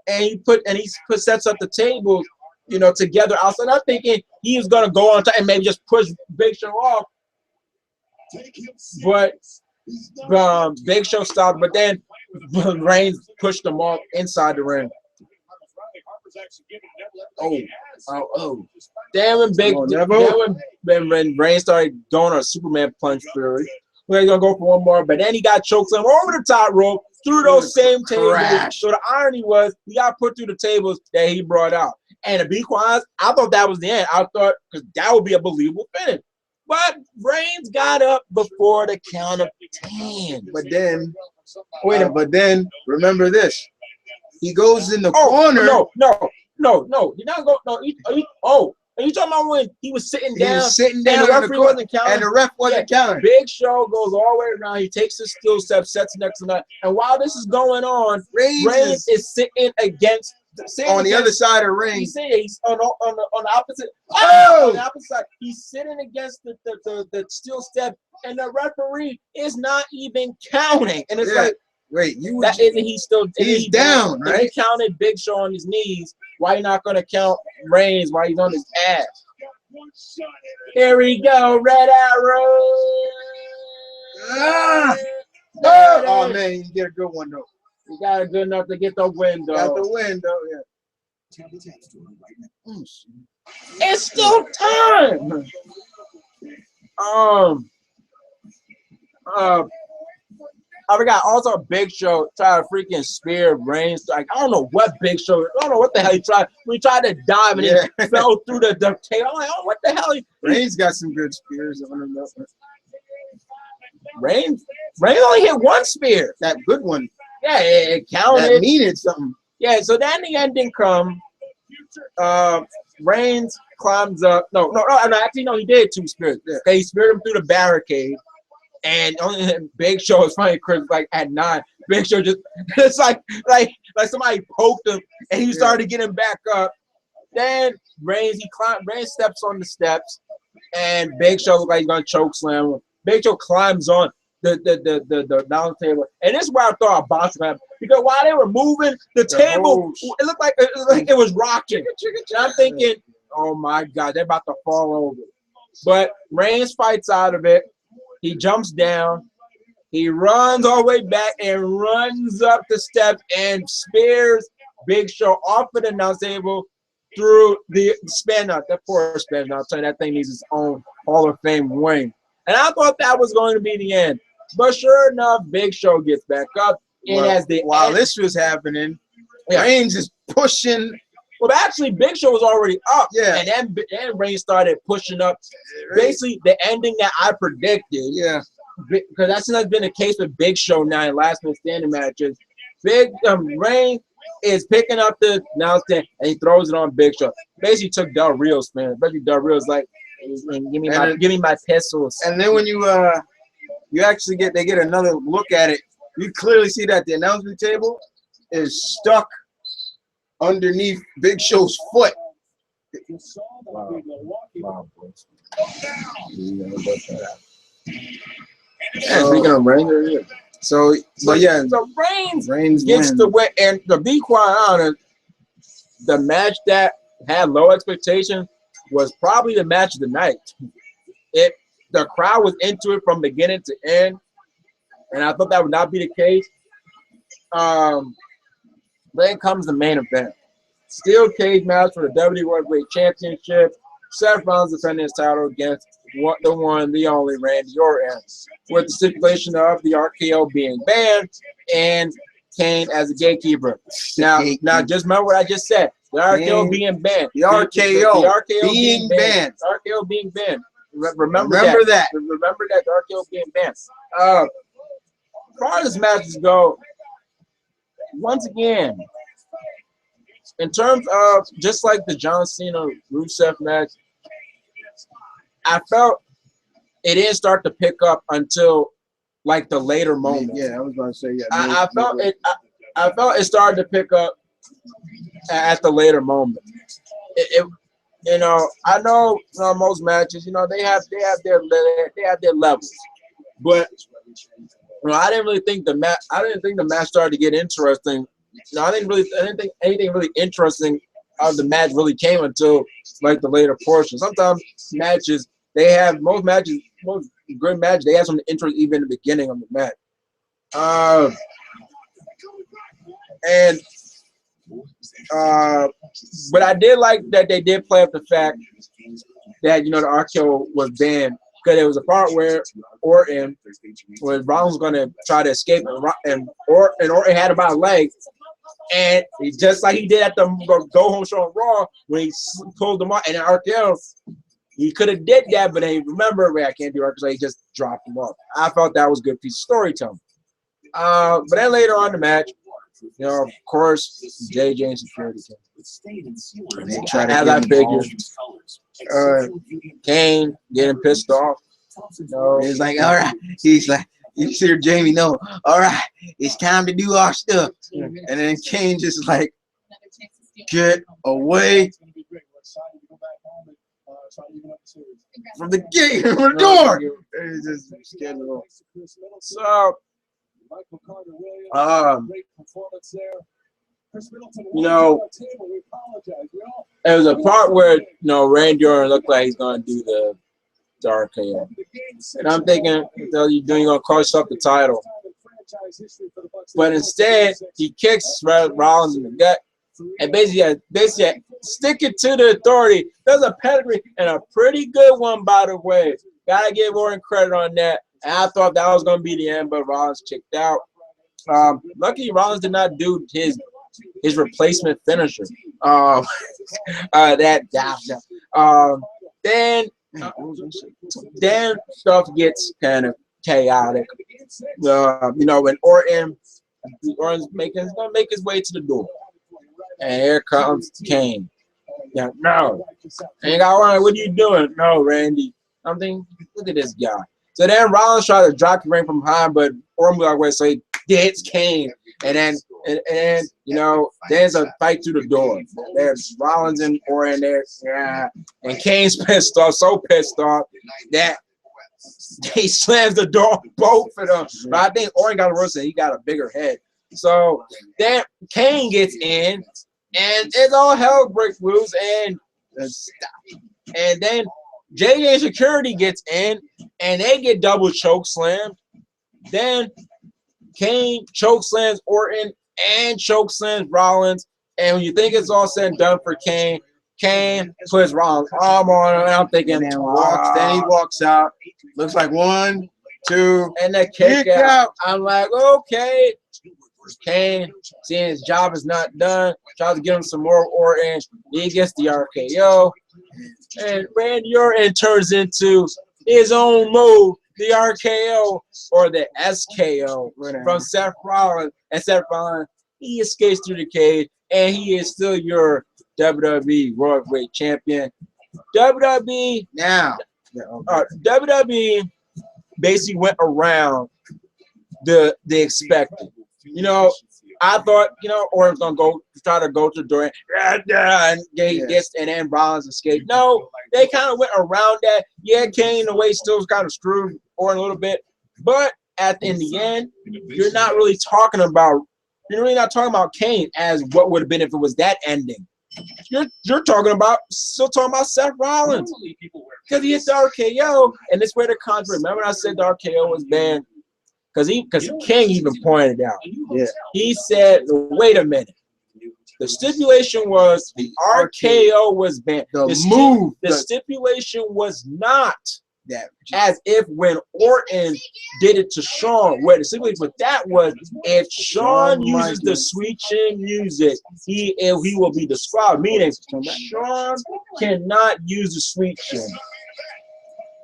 and he sets up the tables, you know, together outside. I'm thinking he was gonna go on top and maybe just push Big Show off. But Big Show stopped, but then Reigns pushed him off inside the ring. Oh. Then when Reigns started going on a Superman punch fury, we're gonna go for one more, but then he got choked over the top rope through those same tables. So the irony was he got put through the tables that he brought out. And to be quite honest, I thought that was the end. I thought because that would be a believable finish. But Reigns got up before the count of 10. But then, but then remember this: he goes in the corner. No. You're not going. No. Are you talking about when he was sitting down? He was sitting down, and the referee wasn't counting. And the ref wasn't counting. Big Show goes all the way around. He takes his steel step, sets next to that. And while this is going on, Reigns is sitting against on the other side of the ring. He's on the opposite. Oh! On the opposite side. He's sitting against the steel step, and the referee is not even counting. And it's like, wait, you that isn't he still? He's down, right? He counted Big Show on his knees. Why you not gonna count Reigns while he's on his ass? Here we go, Red Arrow. Ah! Oh man, you get a good one though. You got it good enough to get the win, though. Got the win though, yeah. It's still time. I forgot. Also, Big Show tried to freaking spear Reigns. Like, I don't know what Big Show. I don't know what the hell he tried. We tried to dive and he fell through the table. I'm like, oh, what the hell? Reigns got some good spears on him. Reigns only hit one spear. That good one. Yeah, it counted. That needed something. Yeah, so then the ending come. Reigns climbs up. No, actually, no, he did two spears. Okay, he speared him through the barricade. And only Big Show is funny, Chris, like at 9. Big Show just, it's like somebody poked him and he started getting back up. Then Reigns steps on the steps and Big Show looks like he's gonna choke slam him. Big Show climbs on the down table. And this is where I thought a box was happening. Because while they were moving, the table, it looked like it was rocking. And I'm thinking, oh my God, they're about to fall over. But Reigns fights out of it. He jumps down. He runs all the way back and runs up the steps and spears Big Show off of the announce table through the span out. That poor span out. That thing needs its own Hall of Fame wing. And I thought that was going to be the end. But sure enough, Big Show gets back up. And while this was happening, Reigns is pushing. Well, actually, Big Show was already up. Yeah. And then Reigns started pushing up. Basically, the ending that I predicted. Yeah. Because that's been the case with Big Show now in last man standing matches. Reigns is picking up the announcement and he throws it on Big Show. Basically took Del Rio's spin. Especially Del Rio's like, give me my pistols. And then when you actually get another look at it, you clearly see that the announcement table is stuck underneath Big Show's foot. Wow. Speaking of Reigns, so Reigns gets the win. And to be quite honest, the match that had low expectations was probably the match of the night. The crowd was into it from beginning to end, and I thought that would not be the case. Then comes the main event. Steel cage match for the WWE World Heavyweight Championship. Seth Rollins defending his title against the one, the only Randy Orton, with the stipulation of the RKO being banned and Kane as a gatekeeper. Now, just remember what I just said. The RKO being banned. The RKO being banned. The RKO being banned. Remember that. Remember that. The RKO being banned. As far as matches go, once again, in terms of just like the John Cena Rusev match, I felt it didn't start to pick up until like the later moment. Yeah, I was going to say I felt it. I felt it started to pick up at the later moment. I know most matches, they have their levels, but I didn't really think the match. I didn't think the match started to get interesting. I didn't think anything really interesting out of the match really came until like the later portion. Sometimes most good matches, they have some interest even in the beginning of the match. But I did like that they did play up the fact that the RKO was banned, because there was a part where Rollins was going to try to escape and Orton had him by a leg. And just like he did at the go home show on Raw when he pulled him off, and RKO, he could have did that, but then he remembered, I can't do it because he just dropped him off. I felt that was a good piece of storytelling. But then later on in the match, of course, JJ and security came. As I figured, Kane getting pissed off. He's like, all right. He's like, you see Jamie, no, all right, it's time to do our stuff. And then Kane just like, Get away from the gate, from the door. It's just scared me off. So, you know, there was a part where, you know, Randy Orton looked like he's going to do the RKO. And I'm thinking, you're going to cost up the title. But instead, he kicks Rollins in the gut and basically stick it to the Authority. There's a pedigree and a pretty good one, by the way. Gotta give Orton credit on that. And I thought that was going to be the end, but Rollins checked out. Luckily, Rollins did not do his replacement finisher. Then stuff gets kind of chaotic. You know, when Orton's gonna make his way to the door, and here comes Kane. Yeah, no, and what are you doing? No, Randy. I'm thinking, look at this guy. So then Rollins tried to drop the ring from behind, but Orton was like, so he hits Kane, and then you know, there's a fight through the door. There's Rollins and Orton there, yeah, and Kane's pissed off, so pissed off that he slams the door both of them. But I think Orton got a worse, and he got a bigger head. So then Kane gets in, and it's all hell breaks loose, and then JJ Security gets in, and they get double choke slammed. Then Kane choke slams Orton and choke slams Rollins. And when you think it's all said and done for Kane, Kane puts Rollins' arm on him. And I'm thinking, then he walks out. Looks like 1, 2, and the kick out. I'm like, okay. Kane, seeing his job is not done, tries to get him some more Orton. He gets the RKO. And Randy Orton turns into his own move, the RKO or the SKO from Seth Rollins. And Seth Rollins, he escapes through the cage, and he is still your WWE World Heavyweight Champion. WWE basically went around the expected. You know, I thought, you know, Orton's gonna try to go to the door and then Rollins escaped. No, they kind of went around that. Yeah, Kane in a way still kind of screwed Orton a little bit, but in the end, you're not really talking about Kane as what would have been if it was that ending. You're still talking about Seth Rollins because he hit the RKO, and this way the contrary. Remember I said the RKO was banned. Because King even pointed out. Yeah. He said, wait a minute. The stipulation was the RKO was banned. The stipulation was not as if when Orton did it to Shawn, where the stipulation with that was if Shawn uses the sweet chin music, he will be disqualified. Meaning Shawn cannot use the sweet chin.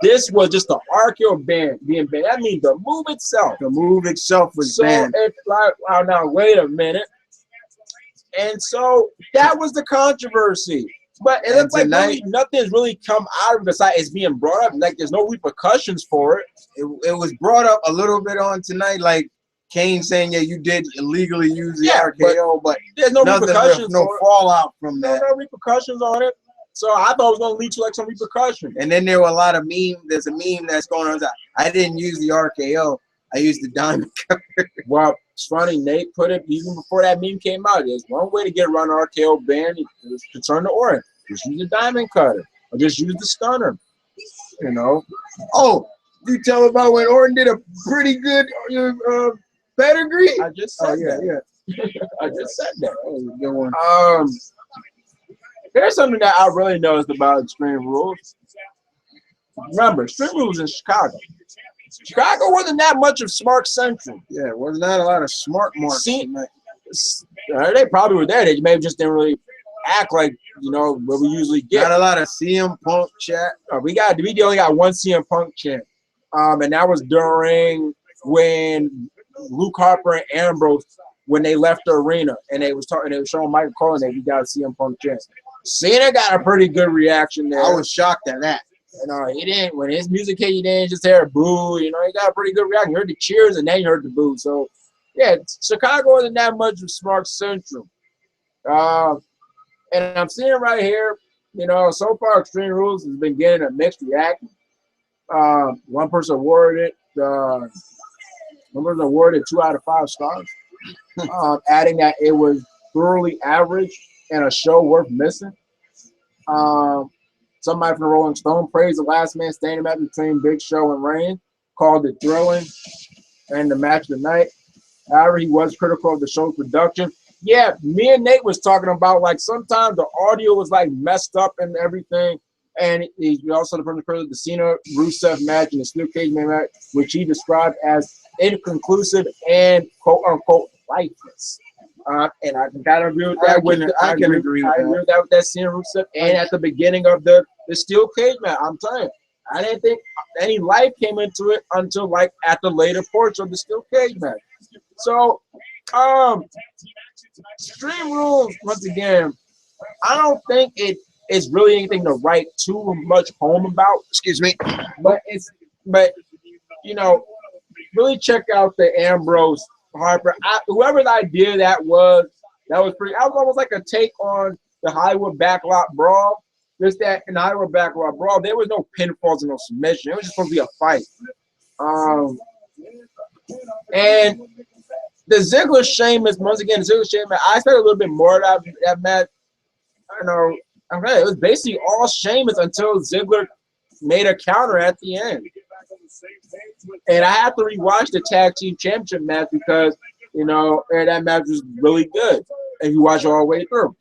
This was just the RKO being banned. That means the move itself. The move itself was banned. So it's like, oh, now wait a minute. And so that was the controversy. But it looks like nothing's really come out of it besides it's being brought up. Like there's no repercussions for it. It was brought up a little bit on tonight, like Kane saying, yeah, you did illegally use the RKO, but there's no repercussions. No fallout from that. There's no repercussions on it. So I thought it was going to lead to like some repercussion. And then there were a lot of memes. There's a meme that's going on. I didn't use the RKO. I used the diamond cutter. Well, it's funny. Nate put it even before that meme came out. There's one way to get around RKO ban to turn to Orton. Just use the diamond cutter or just use the stunner. You know. Oh, you tell about when Orton did a pretty good pedigree? I just said that. Yeah. I just said that. That was a good one. There's something that I really noticed about Extreme Rules. Remember, Extreme Rules in Chicago. Chicago wasn't that much of Smart Central. Yeah, it was not a lot of smart marks. They probably were there. They maybe just didn't really act like, you know, what we usually get. Not a lot of CM Punk chat. We only got one CM Punk chant. And that was during when Luke Harper and Ambrose, when they left the arena and they was showing Michael Cole and we got a CM Punk chant. Cena got a pretty good reaction there. I was shocked at that. You know, he didn't, when his music hit, you didn't just hear a boo. You know, he got a pretty good reaction. You heard the cheers and then you heard the boo. So, yeah, Chicago isn't that much of Smart Central. And I'm seeing right here, you know, so far Extreme Rules has been getting a mixed reaction. One person awarded it 2 out of 5 stars, adding that it was thoroughly average and a show worth missing. Somebody from the Rolling Stone praised the last man standing match between Big Show and Reigns, called it thrilling and the match of the night. However, he was critical of the show's production. Yeah, me and Nate was talking about, like, sometimes the audio was like messed up and everything. And he also the person of the Cena Rusev match and the Steel Cage match, which he described as inconclusive and quote unquote lifeless. And I can kind of agree with that. I can agree with that with that Cena Rusev. And at the beginning of the Steel Cage match, I'm telling you, I didn't think any life came into it until like at the later portion of the Steel Cage match. So, Extreme Rules, once again, I don't think it's really anything to write too much home about. Excuse me. But you know, really check out the Ambrose Harper. Whoever's idea that was pretty. That was almost like a take on the Hollywood Backlot Brawl. Just that in the Hollywood Backlot Brawl, there was no pinfalls and no submission. It was just supposed to be a fight. And the Ziggler Sheamus, once again, the Ziggler Sheamus, I expected a little bit more out of that match. I don't know. It was basically all Sheamus until Ziggler made a counter at the end. And I have to rewatch the Tag Team Championship match because, you know, that match was really good. And you watch it all the way through.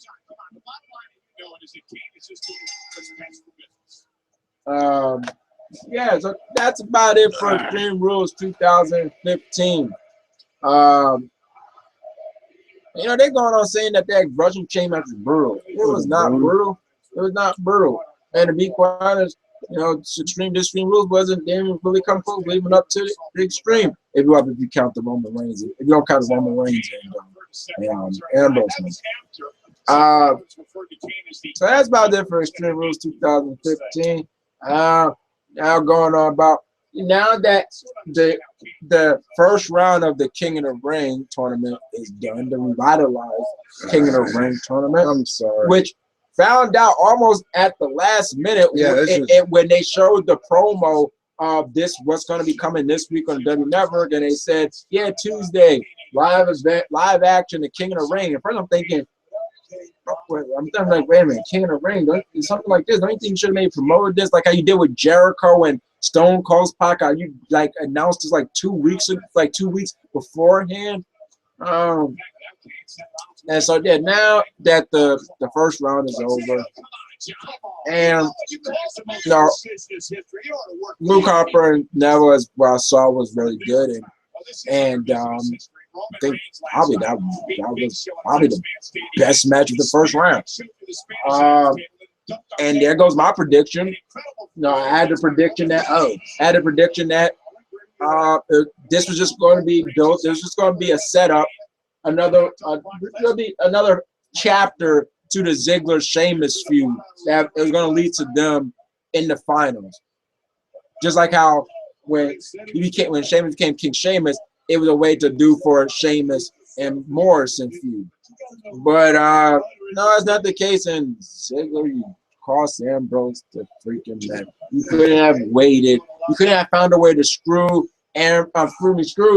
Yeah, so that's about it for Extreme Rules 2015. You know, they're going on saying that Russian chain match was brutal. It was not brutal. It was not brutal. And to be quite honest, you know, Extreme Rules didn't really come close leading up to the Extreme. If you count the Roman Reigns, if you don't count the Roman Reigns and Ambrose. So that's about it for Extreme Rules 2015. Now going on about now that the first round of the King of the Ring tournament is done, the revitalized King of the Ring tournament. I'm sorry. Which found out almost at the last minute when they showed the promo of what's going to be coming this week on W Network, and they said, yeah, Tuesday, live action, the King of the Ring. And first I'm thinking, wait a minute, King of the Ring, something like this. Don't you think you should have maybe promoted this like how you did with Jericho and Stone Cold podcast? You like announced this like 2 weeks beforehand. And so yeah, now that the first round is over, and you know, Luke Harper and Neville, as what I saw, was really good, and I think probably that was probably the best match of the first round. And there goes my prediction. No, I had the prediction that this was just going to be built. This was just going to be a setup, another chapter to the Ziggler Sheamus feud that is going to lead to them in the finals. Just like how when Sheamus became King Sheamus, it was a way to do for Sheamus and Morrison feud. But no, that's not the case. And Ziggler, you cost Ambrose the freaking match. You couldn't have waited. You couldn't have found a way to screw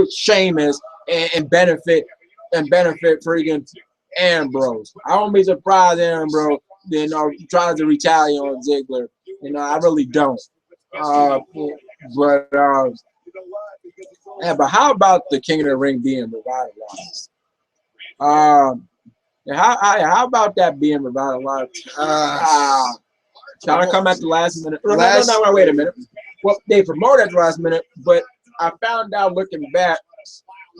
Sheamus and benefit freaking Ambrose. I won't be surprised Ambrose, you know, tries to retaliate on Ziggler. You know, I really don't. But how about the King of the Ring being revitalized? How about that being revitalized? Trying to come at the last minute. No, wait a minute. Well, they promoted at the last minute, but I found out looking back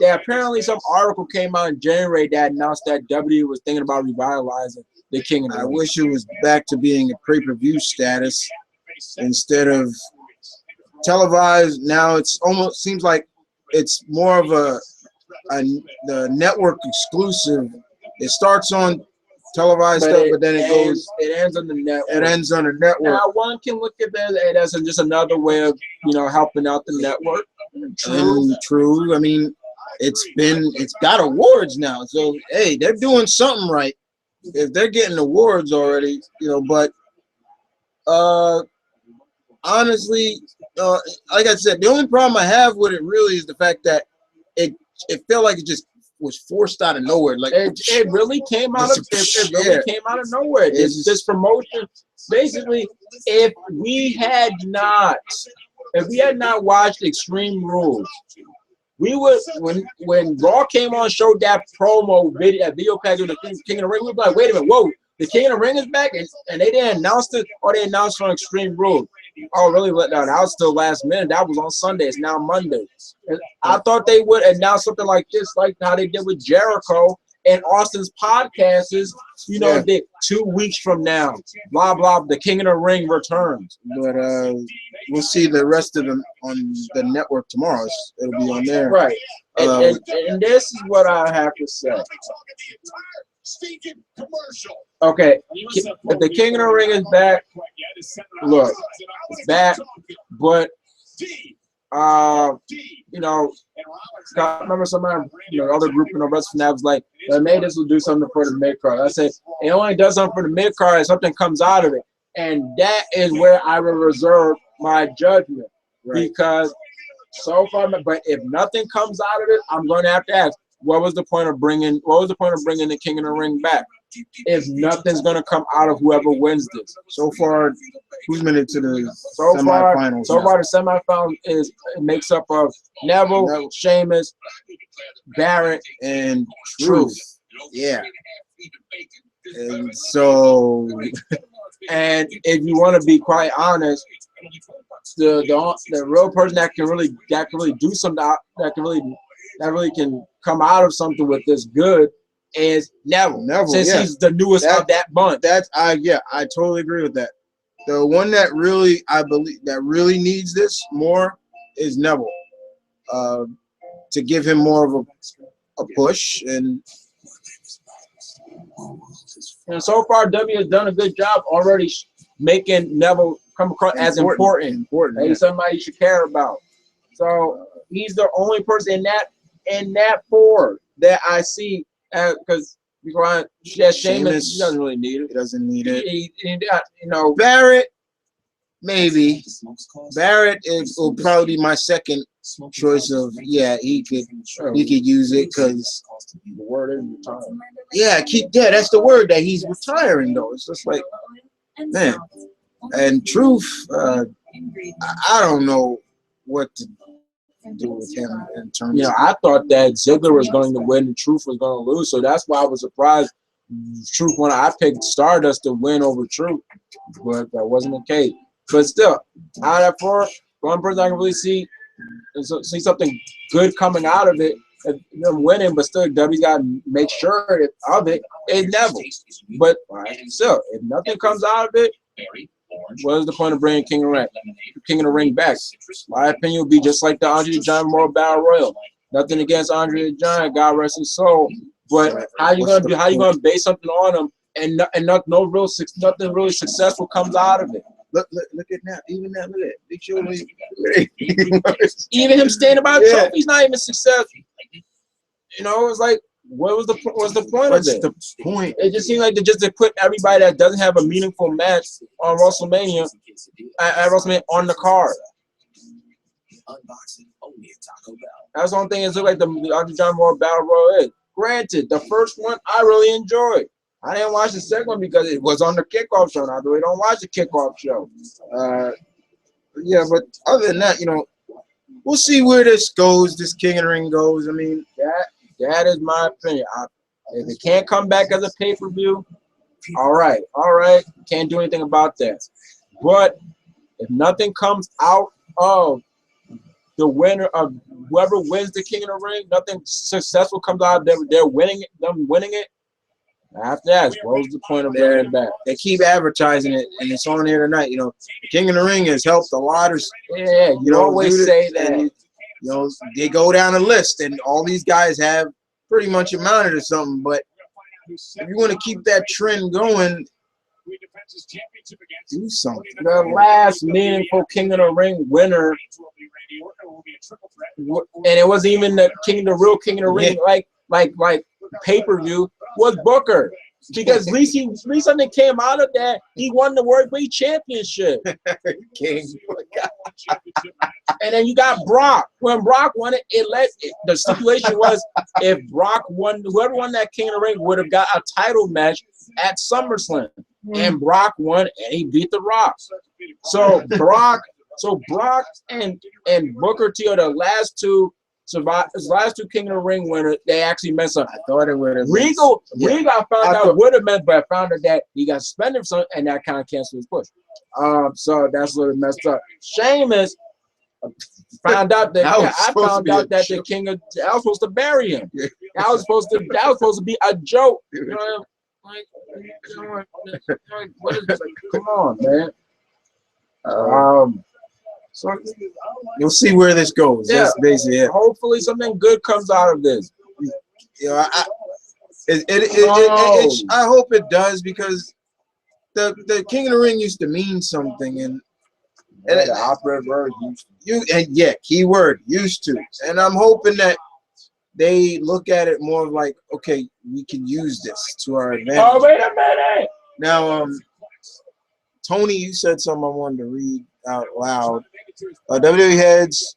that apparently some article came out in January that announced that WWE was thinking about revitalizing the King of the Ring. I wish it was back to being a pay-per-view status instead of televised. Now it's almost seems like it's more of the network exclusive. It starts on televised stuff, but then it ends on the network. It ends on the network. Now one can look at that as just another way of, you know, helping out the network. True. I mean, it's got awards now, so hey, they're doing something right. if they're getting awards already, you know, but honestly, like I said, the only problem I have with it really is the fact that it felt like it just was forced out of nowhere. Like it really came out of nowhere. This promotion, basically, if we had not watched Extreme Rules, we would when Raw came on, showed that promo video package of the King of the Ring, we'd be like, wait a minute, whoa, the King of the Ring is back, and they didn't announce it, or they announced it on Extreme Rules. Oh, really? No, that was still last minute. That was on Sunday. It's now Monday. And I thought they would announce something like this, like how they did with Jericho and Austin's podcast is, you know, 2 weeks from now, blah, blah, the King of the Ring returns. But we'll see the rest of them on the network tomorrow. It'll be on there. Right. And this is what I have to say. Okay, if the King of the Ring is back, look, it's back, but you know, I remember somebody, you know, other group in the wrestling that was like, maybe this will do something for the mid card. I said, it only does something for the mid card if something comes out of it, and that is where I will reserve my judgment, because so far, but if nothing comes out of it, I'm going to have to ask, what was the point of bringing the King of the Ring back if nothing's going to come out of whoever wins this? So far, who's made it to the semifinals? So far, the semifinals makes up of Neville, Sheamus, Barrett, and Truth. Yeah. And so, and if you want to be quite honest, the real person that can really do something, that really can come out of something with this good is Neville, since he's the newest of that bunch. I totally agree with that. The one that really, I believe, that really needs this more is Neville, to give him more of a push. And so far, W has done a good job already making Neville come across as important. He's somebody you should care about. So he's the only person in that four that I see, because Sheamus, he doesn't really need it. He doesn't need it. You know, Barrett, maybe. Barrett will probably be my second choice of, he could use it, because the word is retiring. That's the word, that he's retiring though. It's just like, man. And Truth, I don't know what to do with him in terms of, I thought that Ziggler was going to win and Truth was going to lose, so that's why I was surprised Truth when I picked Stardust to win over Truth, but that wasn't the case. But still, out of that four, one person I can really see something good coming out of it, them winning, but still W's got to make sure of it is Neville. But still, if nothing comes out of it, what is the point of bringing King of the Ring back? My opinion would be just like the Andre the Giant Memorial Battle Royal. Nothing against Andre the Giant, God rest his soul. But how you gonna base something on him and nothing really successful comes out of it? Look at that. Even that. Look at Big Show. Even him standing by a trophy's not even successful. You know, it's like, what's the point of it? What's the point? It just seems like they put everybody that doesn't have a meaningful match on WrestleMania at WrestleMania on the card. That's the only thing is look like the Andre John Moore Battle Royal is. Granted, the first one I really enjoyed. I didn't watch the second one because it was on the kickoff show. Now, we don't watch the kickoff show. But other than that, we'll see where this goes. This King of the Ring goes. I mean, that is my opinion. If it can't come back as a pay-per-view, all right. Can't do anything about that. But if nothing comes out of the winner of whoever wins the King of the Ring, nothing successful comes out of them winning it, I have to ask, what was the point of bringing it back? They keep advertising it, and it's on here tonight. The King of the Ring has helped a lot of. You always say that. They go down a list, and all these guys have pretty much amounted to something. But if you want to keep that trend going, do something. The last meaningful King of the Ring winner, and it wasn't even the real King of the Ring, like pay-per-view, was Booker. Because at least something came out of that. He won the Worldweight Championship. King. And then you got Brock. When Brock won it, the stipulation was if Brock won, whoever won that King of the Ring would have got a title match at SummerSlam. And Brock won, and he beat The Rock. So Brock and Booker T are the last two King of the Ring winners. They actually meant something. I thought it would have. Regal I found out would have meant, but I found out that he got suspended for something, and that kind of canceled his push. So that's a little messed up. Sheamus found out that I found out that the King of I was supposed to bury him. That was supposed to be a joke. You know, what is this? Come on, man. So you'll see where this goes. Yeah. That's basically it. Hopefully something good comes out of this. You know, I hope it does, because the King of the Ring used to mean something, and the operative word keyword used to, and I'm hoping that they look at it more like, okay, we can use this to our advantage. Oh, wait a minute! Now, Tony, you said something I wanted to read out loud. WWE heads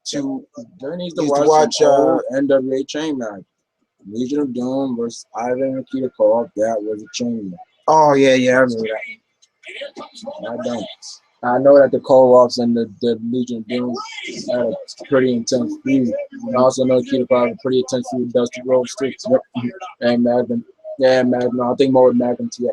to watch NWA chain match. Legion of Doom versus Ivan and Nikita Koloff. That was a chain match. Oh yeah, I remember that. I know that the Koloffs and the Legion of Doom had a pretty intense feud. I also know Nikita Koloff had a pretty intense feud with Dusty Rhodes too. And Magnum. Yeah, Magnum. I think more with Magnum too.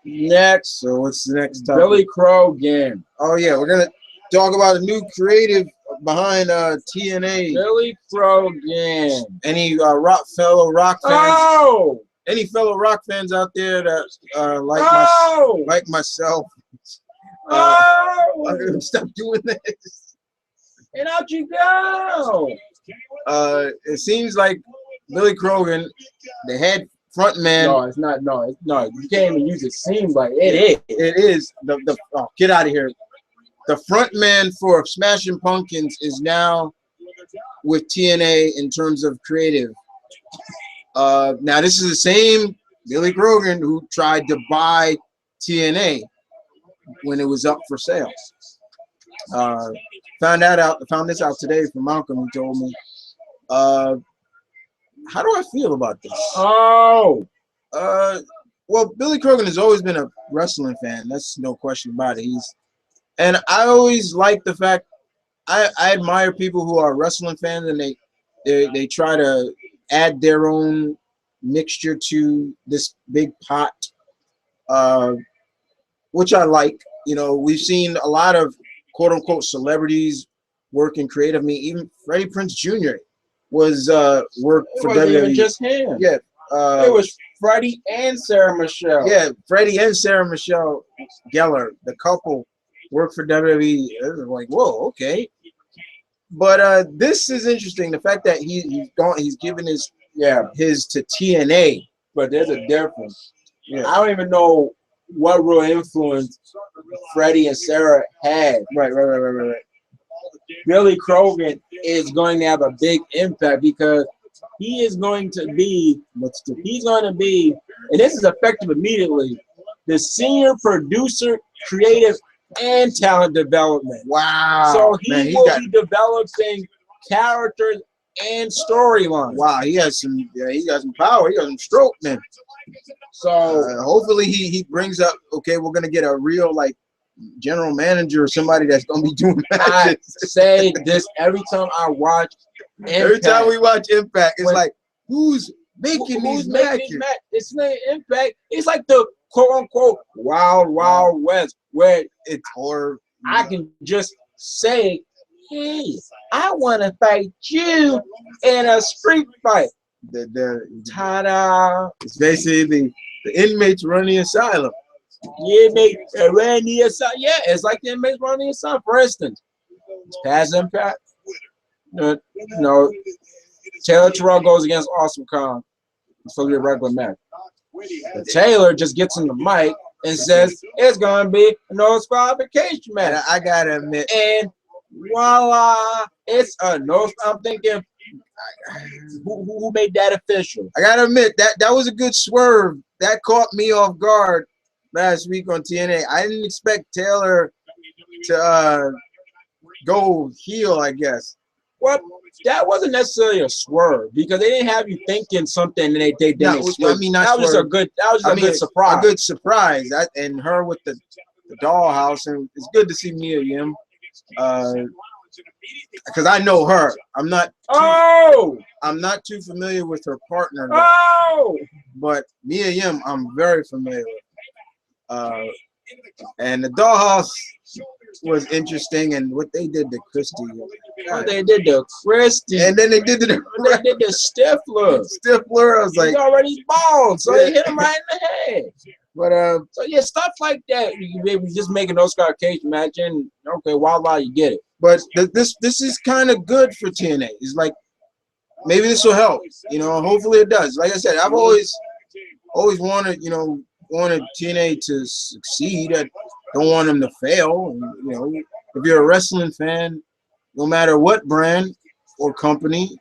Next, so what's the next topic? Billy Corgan. Oh yeah, we're gonna talk about a new creative behind TNA. Billy Corgan. Any fellow rock fans? Oh! Any fellow rock fans out there that like myself? I'm gonna stop doing this. And out you go. It seems like Billy Corgan, the head front man. No, it's not. No, you can't even use it. Seems like it is. It is. Get out of here. The front man for Smashing Pumpkins is now with TNA in terms of creative. Now this is the same Billy Corgan who tried to buy TNA when it was up for sale. Found this out today from Malcolm. He told me. How do I feel about this? Well, Billy Corgan has always been a wrestling fan. That's no question about it. And I always like the fact I admire people who are wrestling fans and they try to add their own mixture to this big pot, which I like. You know, we've seen a lot of quote unquote celebrities working creatively. Even Freddie Prinze Jr. was worked for WWE. Even just him. Yeah. It was Freddie and Sarah Michelle. Yeah, Freddie and Sarah Michelle Gellar, the couple, worked for WWE. It was like, whoa, okay. But this is interesting. The fact that he's given his to TNA. But there's a difference. Yeah. I don't even know what real influence Freddie and Sarah had. Right. Billy Corgan is going to have a big impact because he is going to be, and this is effective immediately, the senior producer, creative, and talent development. Wow. So he will be developing characters and storylines. Wow, he got some power. He got some stroke, man. So hopefully he brings up, okay, we're gonna get a real general manager or somebody that's gonna be doing that. I say this every time I watch Impact. Every time we watch Impact, it's like, who's making these matches? It's not Impact. It's like the quote unquote Wild West, where it's horror. I can just say, hey, I want to fight you in a street fight. Ta-da! It's basically the inmates running the asylum. Yeah, it's like the inmates running the asylum. For instance, past Impact. No, Taylor Terrell goes against Awesome Kong. It's supposed to be a regular match. But Taylor just gets in the mic and says it's gonna be a no disqualification match. And I gotta admit, and voila, it's a no. I'm thinking, Who made that official? I gotta admit that was a good swerve. That caught me off guard last week on TNA. I didn't expect Taylor to go heel, I guess. Well, that wasn't necessarily a swerve because they didn't have you thinking something and they didn't. I mean, that was just a good. That was just a good surprise. A good surprise. And her with the dollhouse, and it's good to see Mia Yim. Because I know her. I'm not too familiar with her partner. But Mia Yim, I'm very familiar with. And the dollhouse was interesting, and what they did to Christy. What they did to Christy. And then they did the Stifler. Stifler, I was like, he's already bald, so they hit him right in the head. But so yeah, stuff like that. You just make an Oscar cage match, and okay, voila, you get it. But this is kind of good for TNA. It's like maybe this will help. You know, hopefully it does. Like I said, I've always wanted TNA to succeed. I don't want them to fail. And, you know, if you're a wrestling fan, no matter what brand or company,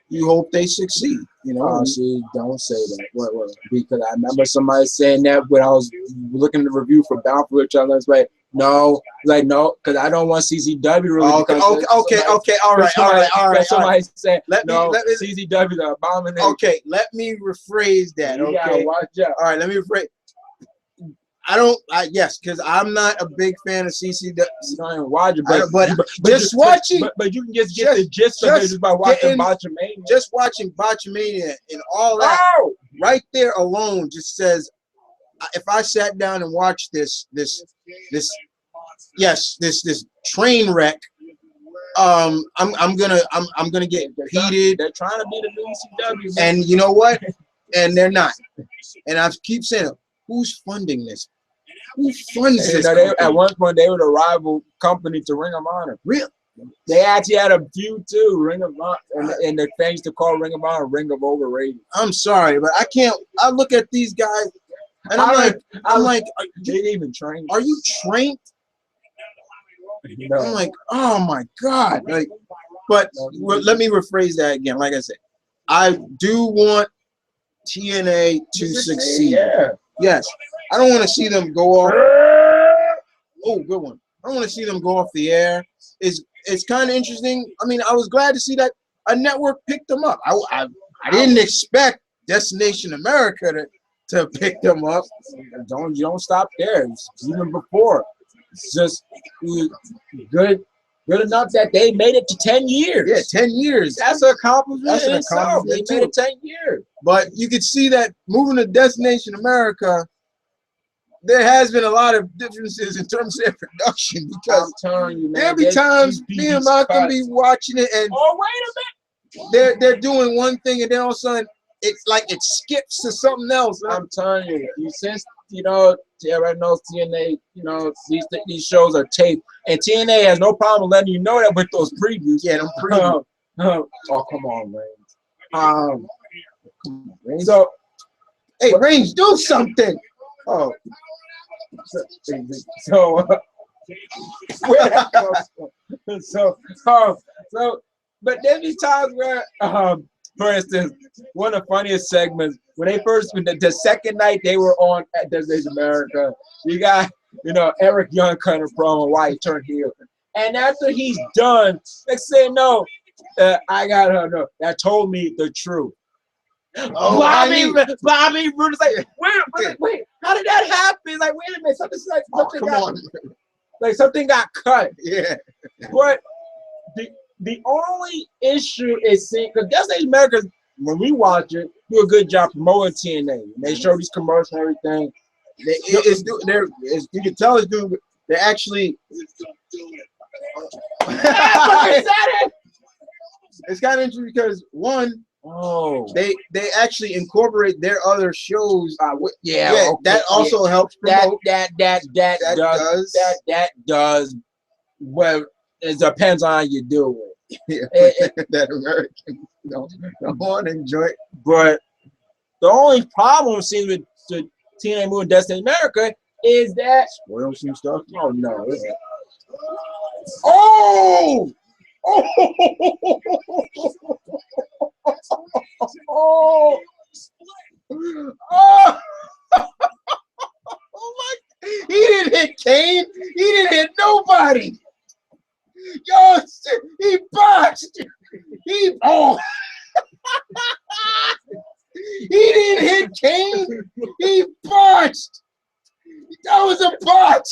you hope they succeed. You know, see, don't say that. What? Because I remember somebody saying that when I was looking at the review for Bound for Each Other. It's like, no, because I don't want CZW really. Okay, all right. Somebody said, CZW the abomination. Okay, let me rephrase that. You gotta watch out. All right, let me rephrase. Yes, because I'm not a big fan of CCW. But you can just get the gist of it just by watching Botchamania. Just watching Botchamania and all that right there alone just says, if I sat down and watched this train wreck, I'm gonna get heated. They're trying to be the new ECW, and you know what? And they're not. And I keep saying, who's funding this? Who funds this? At one point, they were the rival company to Ring of Honor. Really? They actually had a feud too, Ring of Honor, and the fans to call Ring of Honor Ring of Overrated. I'm sorry, but I can't. I look at these guys, and I'm like, they didn't even train. Are you trained? No. I'm like, oh my God! Like, but let me rephrase that again. Like I said, I do want TNA to succeed. Yeah. Yes, I don't want to see them go off. Oh, good one. I don't want to see them go off the air. It's kind of interesting. I mean, I was glad to see that a network picked them up. I didn't expect Destination America to pick them up. You don't stop there. It's even before. It's just good enough that they made it to 10 years. Yeah, 10 years. That's an accomplishment. That's an accomplishment. They made it 10 years. But you could see that moving to Destination America, there has been a lot of differences in terms of their production, because I'm telling you, man, there'll be times me and Malcolm be watching it and wait a minute, they're doing one thing and then all of a sudden it's like it skips to something else. Man. I'm telling you, since everybody knows TNA, these shows are taped, and TNA has no problem letting you know that with those previews. Yeah, them previews. Oh, come on, Reigns. So, hey, Reigns, do something. Oh. But there's these times where, for instance, one of the funniest segments when they first, the second night they were on at Destination America, you got, Eric Young cutting a promo why he turned heel, and after he's done, they say no, I got her. No, that told me the truth. Oh, Bobby Roode's like, wait, how did that happen? Like, wait a minute, something got cut. Yeah. But the only issue is seeing, because Destination America, when we watch it, do a good job promoting TNA. They show these commercials and everything. You can tell it's doing. They're actually. It's kind of interesting because one. Oh, they actually incorporate their other shows. Okay. That also helps promote. That does. Well, it depends on how you do it. That American don't want to enjoy it. But the only problem seems with the TNA moving Destination America is that spoil some stuff. Oh no! Oh, oh, Oh my! He didn't hit Kane. He didn't hit nobody. Yo, he botched. He he didn't hit Kane. He botched. That was a botch.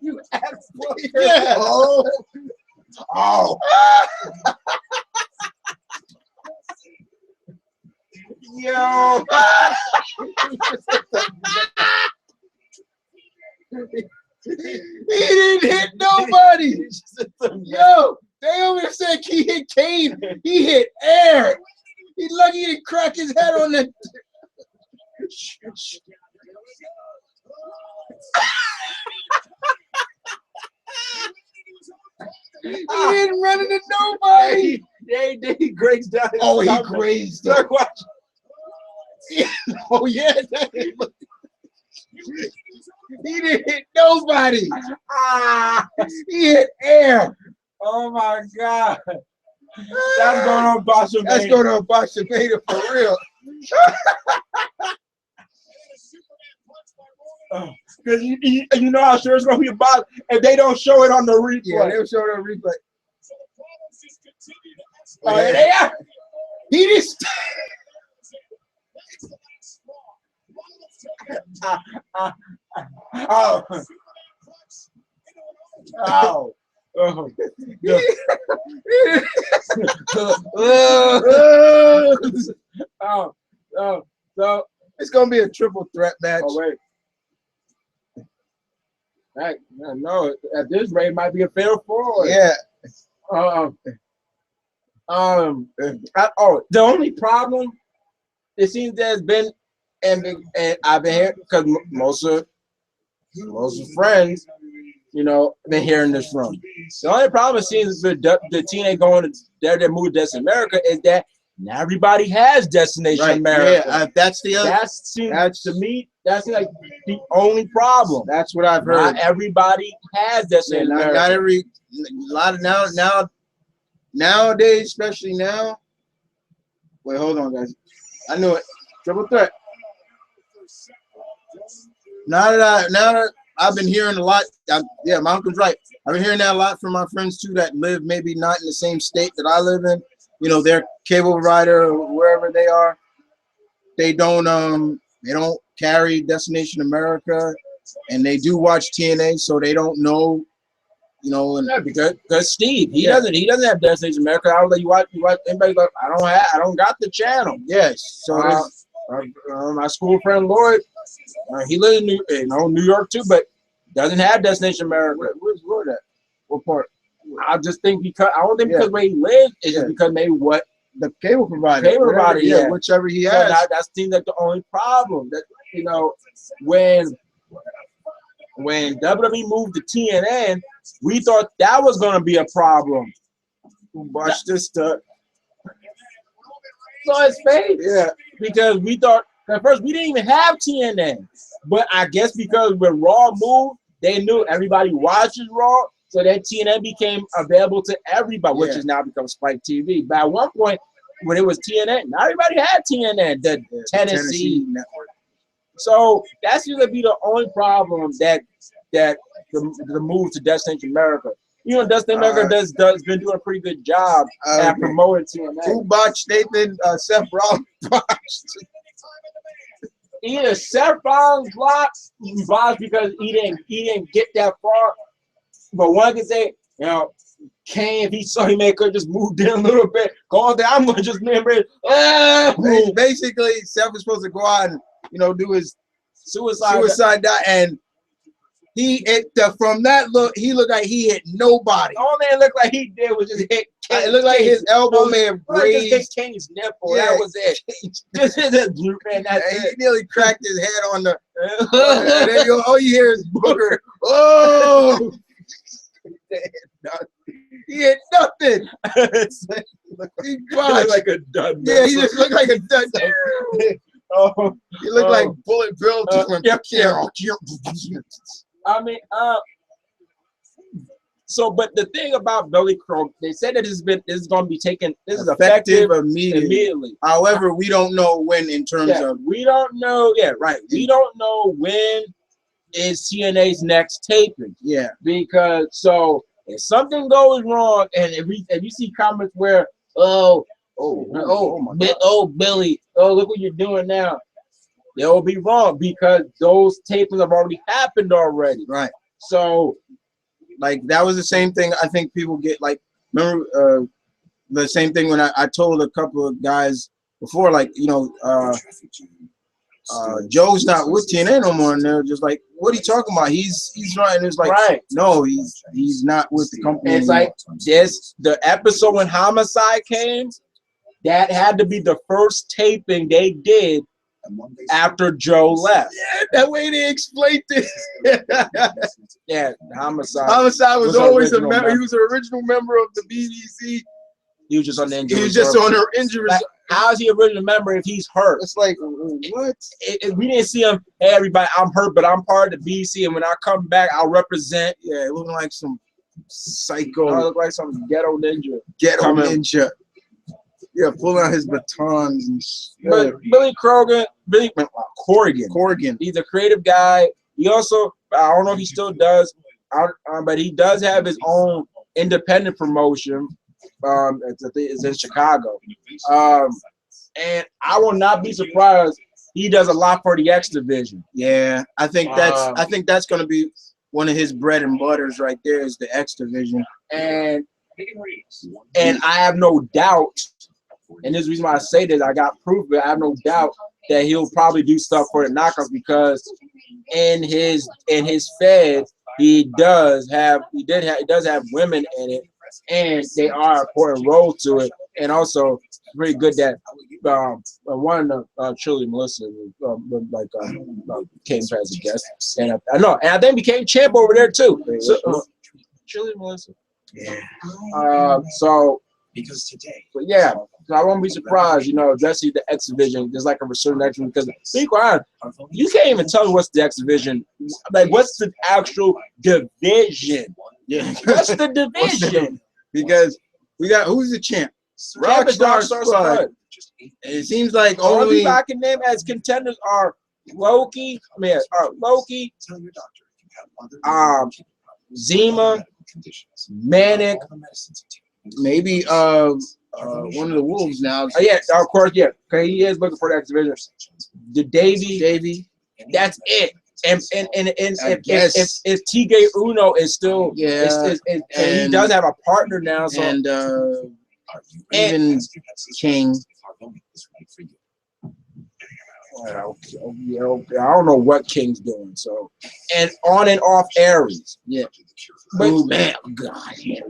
you asshole. Yeah. Oh. Yo. He didn't hit nobody. Yo, they over there said he hit Kane. He hit air. He lucky he didn't crack his head on the. He didn't run into nobody. He grazed down his Oh, he stomach. grazed Look, him. watch. Oh, yeah. He didn't hit nobody. Ah. He hit air. Oh my God. That's going on Boston. That's going on Boston Vader for real. Because you know how sure it's going to be a box if they don't show it on the replay. Yeah, they'll show it on replay. Oh, yeah, they are. He just. Oh. Oh. Oh. Oh. Oh. So It's gonna be a triple threat match. oh wait. No, at this rate, it might be a fair forward. Yeah. The only problem it seems there's been, and I've been here because most of friends, you know, been hearing this from. The only problem it seems with the TNA going to their move to Destination America is that not everybody has Destination Right. America. Yeah. That's the other. That's to me. That's like the only problem. That's what I've heard. Not everybody has Destination America. Not every. A lot of nowadays, especially now. Wait, hold on, guys. I knew it. Triple threat. Now that I've been hearing a lot. Yeah, my uncle's right. I've been hearing that a lot from my friends too that live maybe not in the same state that I live in. You know, their cable provider or wherever they are. They don't carry Destination America, and they do watch TNA, so they don't know. You know, and Yeah, because Steve, he doesn't have Destination America. I was like, you watch. Anybody go? I don't got the channel. yes, so My school friend Lloyd, he lives in New York too, but doesn't have Destination America. where's Lloyd at? What part? I just think because because where he lives, it's just because maybe what The cable provider. Cable provider, yeah. Whichever he so has. that seems like the only problem. That when WWE moved to TNA, we thought that was going to be a problem. Watch this stuff. So it's fake. Yeah. Because we thought at first we didn't even have TNA, but I guess because when Raw moved, they knew everybody watches Raw, so that TNA became available to everybody, which has now become Spike TV. But at one point, when it was TNA, not everybody had TNA, the Tennessee network. So that seems to be the only problem that the move to Destination America. You know, Destination America has been doing a pretty good job at promoting TNA. Who botched Nathan? Seth Rollins botched. Either Seth Rollins botched because he didn't get that far. But one can say, you know, Kane, if he saw he could just move down a little bit, go on there, I'm gonna just remember it. Basically, Seth was supposed to go out and do his suicide dive, and from that look, he looked like he hit nobody. The only thing it looked like he did was just hit Kane. It looked like his elbow may have grazed. Just hit Kane's nipple. Yeah. That was it. Just hit that blue man. That's He it. nearly cracked his head on the. And then all you hear is Booker. Oh! He hit nothing. He botched. like a dud. Yeah, he just looked like a dud. Oh, He looked like Bullet Bill. Just went, I mean, So, but the thing about Billy Corgan, they said that this is going to be taken. This is effective immediately. However, we don't know when in terms of. We don't know. Yeah, right. We don't know when is TNA's next taping. Yeah. Because if something goes wrong, and if you see comments where Billy, look what you're doing now, they'll be wrong because those tapings have already happened already. Right. So. Like, that was the same thing I think people get, like, remember the same thing when I told a couple of guys before, like, you know, Joe's not with TNA no more, and they're just like, what are you talking about? He's right. And it's like, no, he's not with the company It's anymore. Like, the episode when Homicide came, that had to be the first taping they did after Joe left. Yeah, that way they explained it. Yeah, Homicide. Homicide was always a member. He was an original member of the BDC. He was just on the injury. He was just on the injury. Like, how is he a original member if he's hurt? It's like, what? We didn't see him. Hey, everybody, I'm hurt, but I'm part of the BDC, and when I come back, I'll represent. Yeah, it looked like some psycho. I look like some ghetto ninja. Ninja. Yeah, pull out his batons and But Billy Corgan, he's a creative guy. He also, I don't know if he still does, but he does have his own independent promotion. It's in Chicago. And I will not be surprised. He does a lot for the X division. Yeah, I think that's going to be one of his bread and butters right there is the X division. And I have no doubt. And this is the reason why I say this, I got proof, but I have no doubt that he'll probably do stuff for the knockouts because in his Fed, he does have women in it, and they are an important role to it. And also, it's pretty good that one of Chili Melissa came as a guest, and I know, and I think became champ over there too. So, Chili Melissa, yeah. Because today, but yeah, so I won't be surprised, you know, especially the X division. There's like a certain X division because be quiet, you can't even tell me what's the X division. Like, what's the actual division? Yeah, what's the division? Because we got who's the champ? Rockstar Spud. It seems like only people I can name as contenders are Loki, Zima, Manic. Maybe one of the Wolves now. Yeah, of course, yeah. Okay, he is looking for that division. The Davey, that's it. And if TJ Uno is still and he does have a partner now, so and even King. Okay. I don't know what King's doing. So, and on and off Aries. Yeah. But man, God, he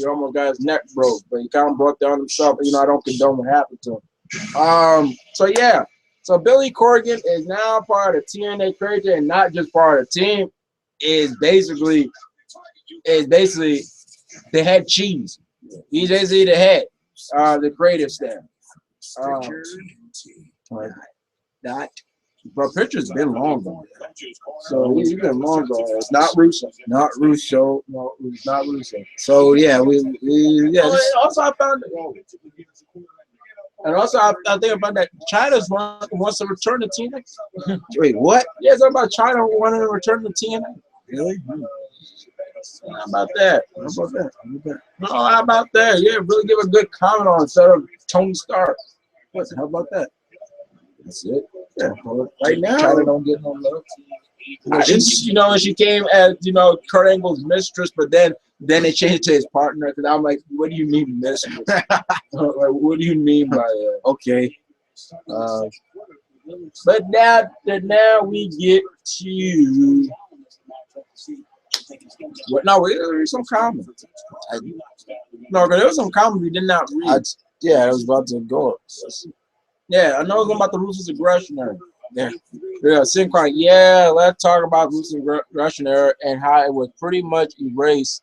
almost got his neck broke, but he kind of brought down himself. You know, I don't condone what happened to him. So yeah. So Billy Corgan is now part of TNA Creative Team, and not just part of the team. Is basically the head cheese. He's basically the head, the creative staff. But Pritchard's been long gone. So he's been long gone. It's not Russo. Not Russo. No, it's not Russo. So yeah, we Also, I found and also I think about that China wants to return to TNA. Wait, what? Yeah, it's about China wanting to return to TNA. Really? How about that? No, how about that? Yeah, really give a good comment on instead of Tony Stark. How about that? That's it. Yeah. Right now, China don't get no love. She came as Kurt Angle's mistress, but then they changed to his partner. Because I'm like, what do you mean mistress? Like, what do you mean by that? Okay. But now we get to what? No, there was some comments. No, there was some comments we did not read. Yeah, I was about to go. Yeah, I know it's about the Ruthless Aggression era. Yeah, Synchron. Yeah, let's talk about Ruthless Aggression era and how it was pretty much erased,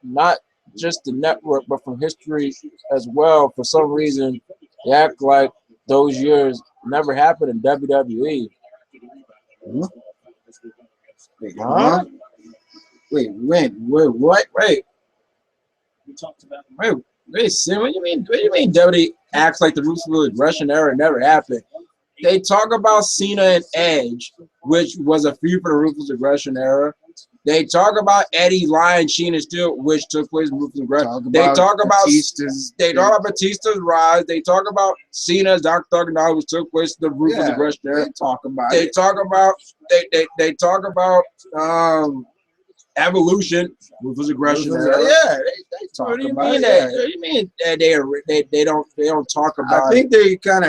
not just the network, but from history as well. For some reason, they act like those years never happened in WWE. Wait, huh? Wait, when? What? Wait. Wait, Sim, what do you mean? What do you mean WWE acts like the Ruthless Aggression era never happened? They talk about Cena and Edge, which was a feud for the Ruthless Aggression era. They talk about Eddie, Lion, Sheen, and Steel, which took place in Ruthless Aggression. They talk about Batista's rise. They talk about Cena's Dr. Thuganomics, which took place in the Ruthless Aggression era. They talk about Evolution, Ruthless Aggression era. Yeah, they talk What do you about mean it. that? What do you mean that they don't talk about? I think you're kind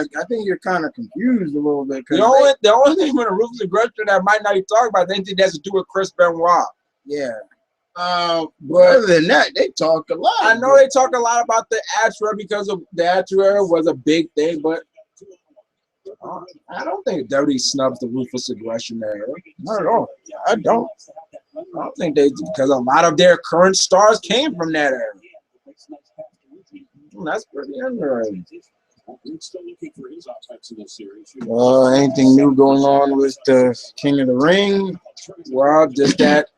of confused a little bit. The only thing with a Ruthless Aggression that might not be talked about, they think that's to do with Chris Benoit. Yeah. But other than that, they talk a lot. I know they talk a lot about the Attitude Era because of the Attitude Era was a big thing, but I don't think WWE snubs the Ruthless Aggression era. Not at all. I don't think they do, because a lot of their current stars came from that era. That's pretty underrated. Anything new going on with the King of the Ring? Well, just that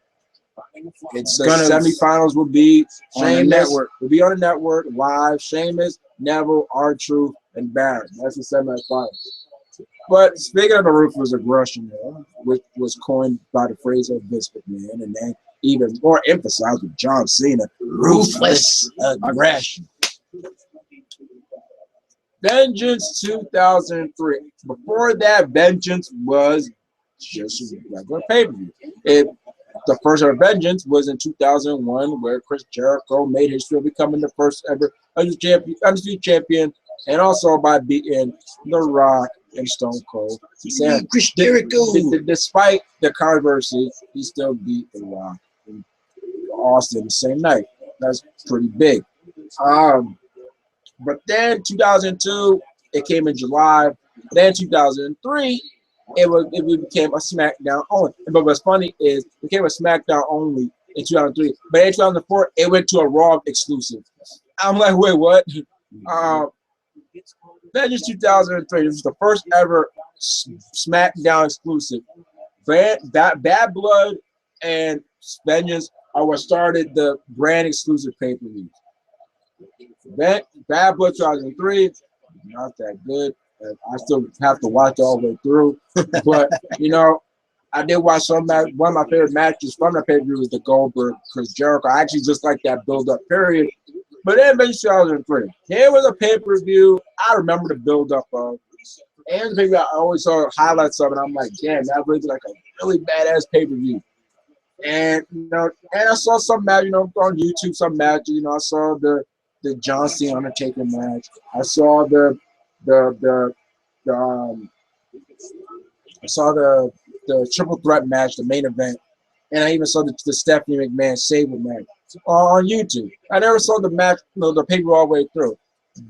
It's the gonna semifinals will be on the Sheamus, network. will be on the network live. Sheamus, Neville, R-Truth, and Baron. That's the semifinals. But speaking of the Ruthless Aggression, which was coined by the phrase of Vince McMahon, and then even more emphasized with John Cena, Ruthless Aggression. Vengeance 2003. Before that, Vengeance was just a regular pay-per-view. The first ever Vengeance was in 2001, where Chris Jericho made history of becoming the first ever undisputed champion, and also by beating The Rock and Stone Cold. Chris Jericho. Despite the controversy, he still beat The Rock in Austin the same night. That's pretty big. But then 2002, it came in July. Then 2003, it became a SmackDown only. But what's funny is it became a SmackDown only in 2003. But in 2004, it went to a Raw exclusive. I'm like, wait, what? Vengeance 2003. This was the first ever SmackDown exclusive. Bad Blood and Vengeance are what started the brand exclusive pay-per-views. Bad Blood 2003, not that good. I still have to watch it all the way through. But, I did watch one of my favorite matches from the pay-per-view was the Goldberg Chris Jericho. I actually just like that build-up period. But then Vengeance 2003, here was a pay-per-view I remember the build-up of. And the pay-per-view, I always saw highlights of it. I'm like, damn, that was like a really badass pay-per-view. And, and I saw some match, on YouTube, some matches. I saw the John Cena Undertaker match. I saw the triple threat match, the main event, and I even saw the Stephanie McMahon Sable match on YouTube. I never saw the match, the pay-per-view all the way through.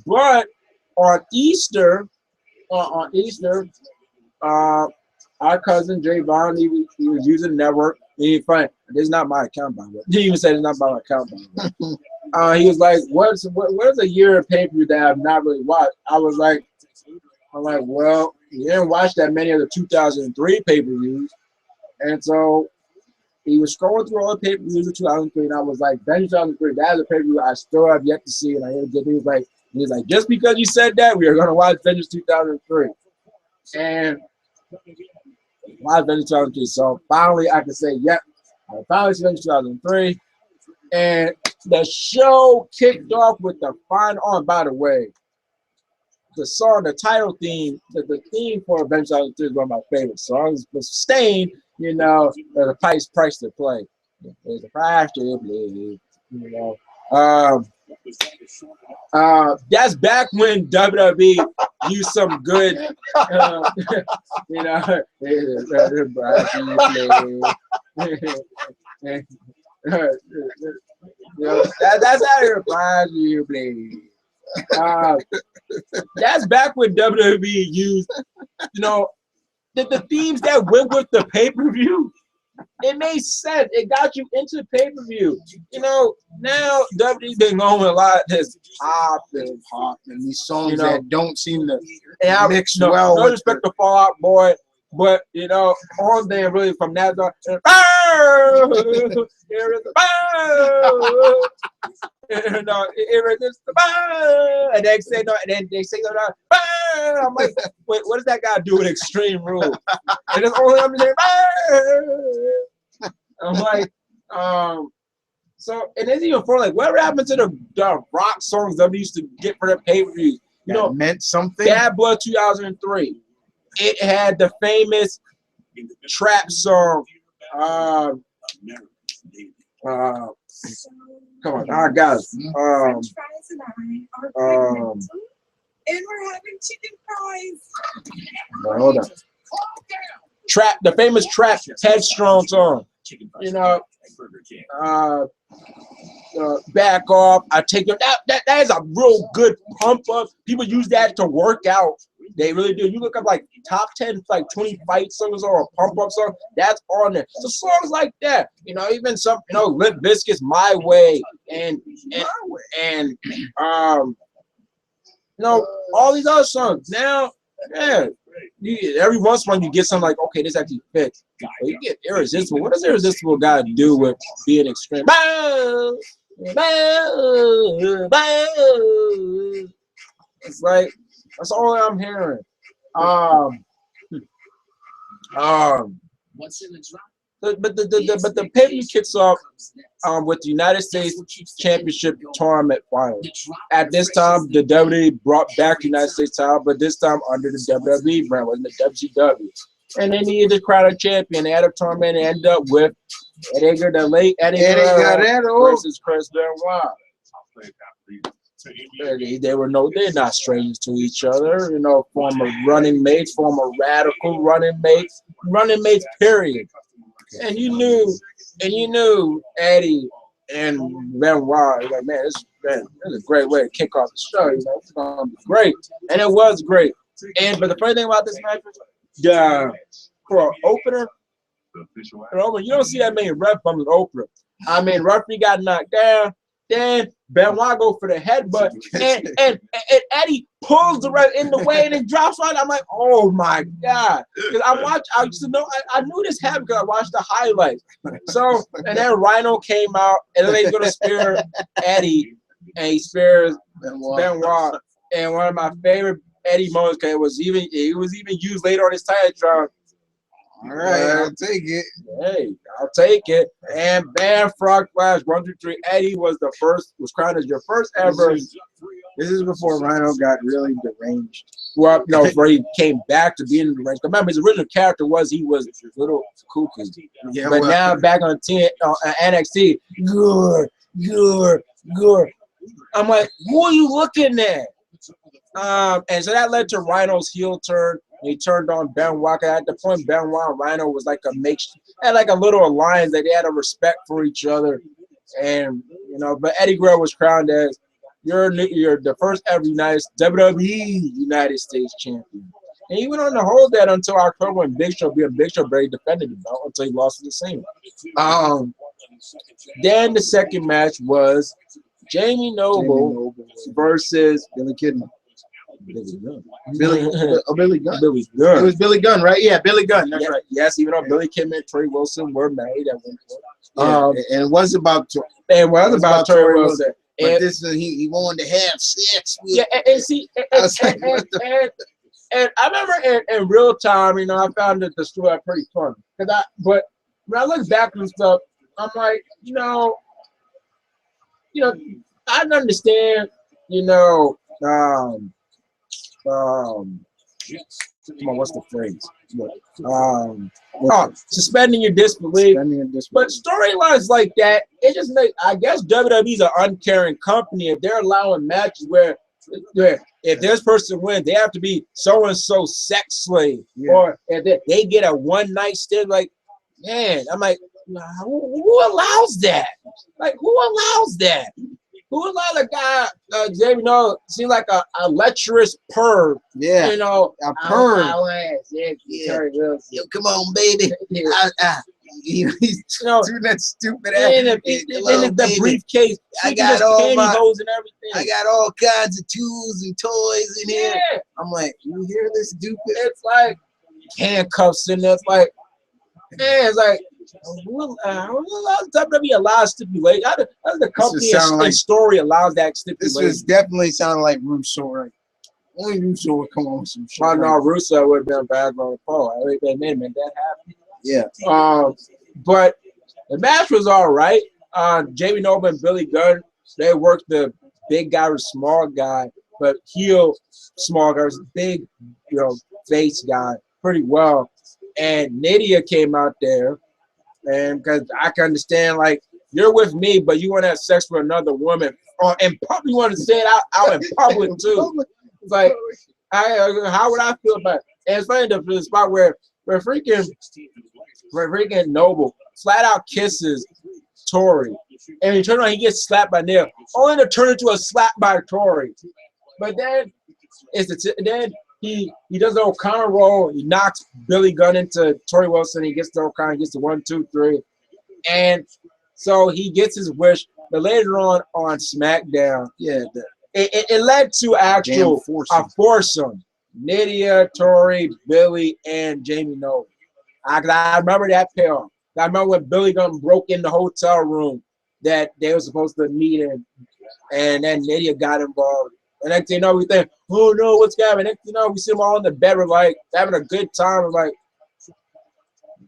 But on Easter, our cousin Jay Vaughn, he was using the network. He funny. This is not my account, by the way. He even said it's not my account, by the way. He was like, "What's a year of pay-per-view that I've not really watched?" I'm like, well, you didn't watch that many of the 2003 pay-per-views, and so he was scrolling through all the pay-per-views of 2003, and I was like, "Vengeance 2003, that is a pay-per-view I still have yet to see." And I hear good. He was like, "Just because you said that, we are going to watch Vengeance 2003," and watch Vengeance 2003. So finally, I can say, "Yep, I finally see Vengeance 2003." And the show kicked off with the final. Oh, and by the way, the song, the title theme, the theme for Vengeance 2003 is one of my favorite songs. But Stain, there's a price to play. There's a price to play. That's back when WWE used some good, that's how it applies to you, please. That's back when WWE used, the themes that went with the pay-per-view. It made sense. It got you into the pay-per-view. Now WWE's been going with a lot of this pop and these songs that don't seem to mix well. No respect to Fall Out Boy, but on there really from that on, Bow! Irresistible! No, irresistible! And they say no, and then they say no. Bow! I'm like, wait, what does that guy do with Extreme Rules? And it's only I'm saying, bow! I'm like, so, and it's even for like, whatever happened to the rock songs that we used to get for the pay-per-views? You know, meant something. Bad Blood 2003. It had the famous trap song. Come on, I got it. And we're having chicken fries. Hold on. Trap, the famous trap Headstrong song. You know, back off. I take it. That is a real good pump up. People use that to work out. They really do. You look up like top 10, like 20 fight songs or a pump up song. That's on there. So songs like that, you know, even some, you know, Limp Bizkit's "My Way" and you know, all these other songs. Now, yeah, every once in a while you get something like, okay, this actually fits. But you get Irresistible. What does Irresistible got to do with being extreme? Bow, bow, bow. It's like, that's all I'm hearing. What's in the drop? But the pay-per-view kicks off with the United States Championship Tournament final. At this time, the WWE brought back the United States title, but this time under the WWE brand, wasn't the WCW. And they needed to crown a champion. They had a tournament and ended up with the late Eddie Guerrero versus Chris Benoit. They're not strangers to each other, you know, former running mates, former radical running mates, period. And you knew Eddie and Benoit, like, man, this is a great way to kick off the show, you know, it's gonna be great. And it was great. But the funny thing about this match was, for an opener, you don't see that many ref bumps in opener. I mean, referee got knocked down. Then Benoit go for the headbutt, and Eddie pulls the ref in the way and it drops right. I'm like, oh my god! Because I used to know, I knew this happened because I watched the highlights. So, and then Rhino came out, and then they're gonna spear Eddie, and he spears Benoit. And one of my favorite Eddie moments, because it was even used later on his Titantron. All right, I'll take it. Hey, I'll take it. And bam, frog flash, 1, 2, 3. Eddie was crowned as your first ever. This is before Rhino got really deranged. Well, no, before he came back to being deranged. Remember, his original character was he was a little cuckoo. Yeah, but now back on NXT, good. I'm like, who are you looking at? And so that led to Rhino's heel turn. He turned on Benoit. At the point, Benoit and Rhino was like had like a little alliance that they had a respect for each other. And, you know, but Eddie Guerrero was crowned as you're the first ever WWE United States champion. And he went on to hold that until October when Big Show barely defended the belt until he lost to the Cena. Then the second match was Jamie Noble versus Billy Kidman. Billy Gunn. Billy Gunn. Billy Gunn. It was Billy Gunn, right? Yeah, Billy Gunn. That's right. Yes, even though Billy Kidman and Trey Wilson were married at one point. And it was about Trey Wilson. But this he wanted to have sex with. Yeah, and see, and I remember in real time, you know, I found that the story pretty fun. But when I look back and stuff, I'm like, you know, I understand, you know, come on, what's the phrase? Suspending your disbelief. But storylines like that, it just makes, I guess WWE's an uncaring company if they're allowing matches where if this person wins, they have to be so-and-so sex slave. Yeah. Or if they get a one-night stand, like, man, I'm like, who allows that? Like, who allows that? Who allowed a guy, Jamie Noble, seem like a lecherous perv? Yeah, you know, a perv. Yo, come on, baby. He's doing that stupid ass. And the briefcase, I got all my pantyhose and everything. I got all kinds of tools and toys in here. I'm like, you hear this stupid? It's like handcuffs in there. It's like, man, it's like, WWE allows stipulation. The company and story allows that stipulation. This was definitely sounding like Russo, right? Only Russo would come on with some shit. Oh no, Russo would have been bad on the pole. I think they made that happen. Yeah. But the match was all right. Jamie Noble and Billy Gunn, they worked the big guy with small guy, but heel small guy was big, face guy pretty well. And Nydia came out there, and because I can understand, like, you're with me, but you want to have sex with another woman, or in public, you want to say it out in public too. It's like, how would I feel about it? And it's funny the spot where freaking Noble flat out kisses Tori, and he turns around, he gets slapped by Neil, only to turn into a slap by Tori. But then he does the O'Connor roll. He knocks Billy Gunn into Tori Wilson. He gets the O'Connor, gets the 1, 2, 3, and so he gets his wish. But later on SmackDown, it led to actual foursome: Nydia, Tori, Billy, and Jamie Noble. I remember that payoff. I remember when Billy Gunn broke in the hotel room that they were supposed to meet in, and then Nydia got involved. And next thing you know, we think, oh no, what's happening? Next thing you know, we see them all in the bed, we're like having a good time. We're like, I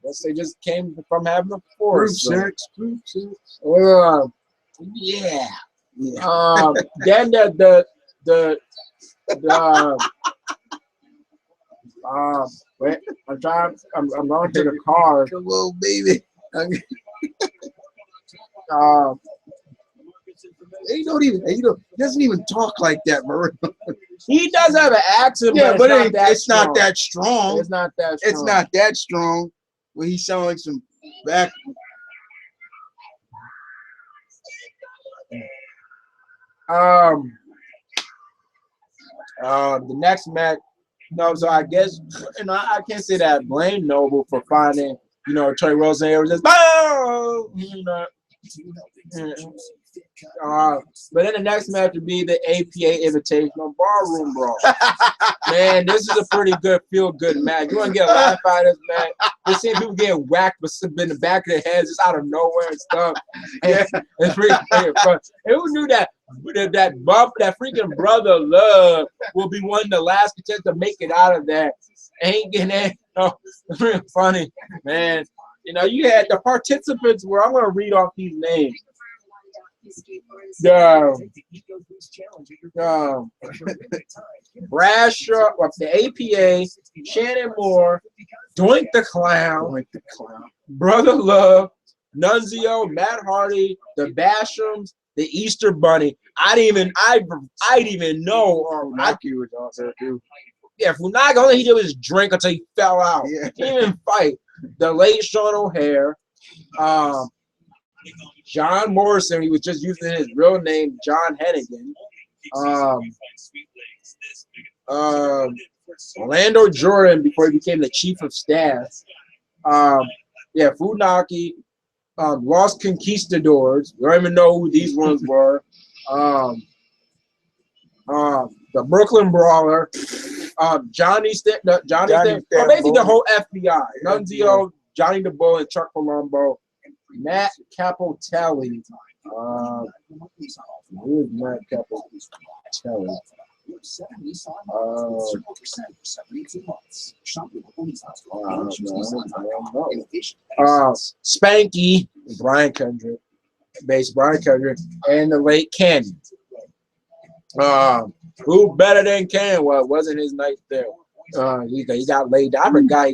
guess they just came from having a foursome. Group sex. Yeah. Then wait, I'm going to the car. Come on, baby. He doesn't even talk like that, Marie. He does have an accent, but it's not that strong. It's not that strong. It's not that strong. Well, he sounds like some back. The next match. No, so I guess I can't say that I blame Noble for finding Tori Wilson. It was just but then the next match would be the APA Invitational Barroom Brawl. Man, this is a pretty good feel-good match. You want to get a laugh out of this match? We're seeing people getting whacked in the back of their heads just out of nowhere and stuff. Yeah, it's pretty fun. And who knew that freaking Brother Love will be one of the last contestants to make it out of that? Ain't getting that. It's really funny, man. You had the participants where I'm going to read off these names. Bradshaw, the APA, Shannon Moore, Doink the Clown, Brother Love, Nunzio, Matt Hardy, the Bashams, the Easter Bunny. I didn't even know. Funaki was out there too. Yeah, Funaki, all he did was drink until he fell out. Yeah. He didn't even fight. The late Sean O'Hare, John Morrison, he was just using his real name, John Hennigan. Orlando Jordan before he became the chief of staff. Funaki, Los Conquistadors. We don't even know who these ones were. The Brooklyn Brawler. Johnny Stanton. Basically the whole FBI. Nunzio, Johnny the Bull, and Chuck Palumbo. Matt Cappotelli. Who is Matt Cappotelli? Spanky, Brian Kendrick, and the late Canyon. Who better than Ken? Well, it wasn't his night there. He got laid down. I forgot.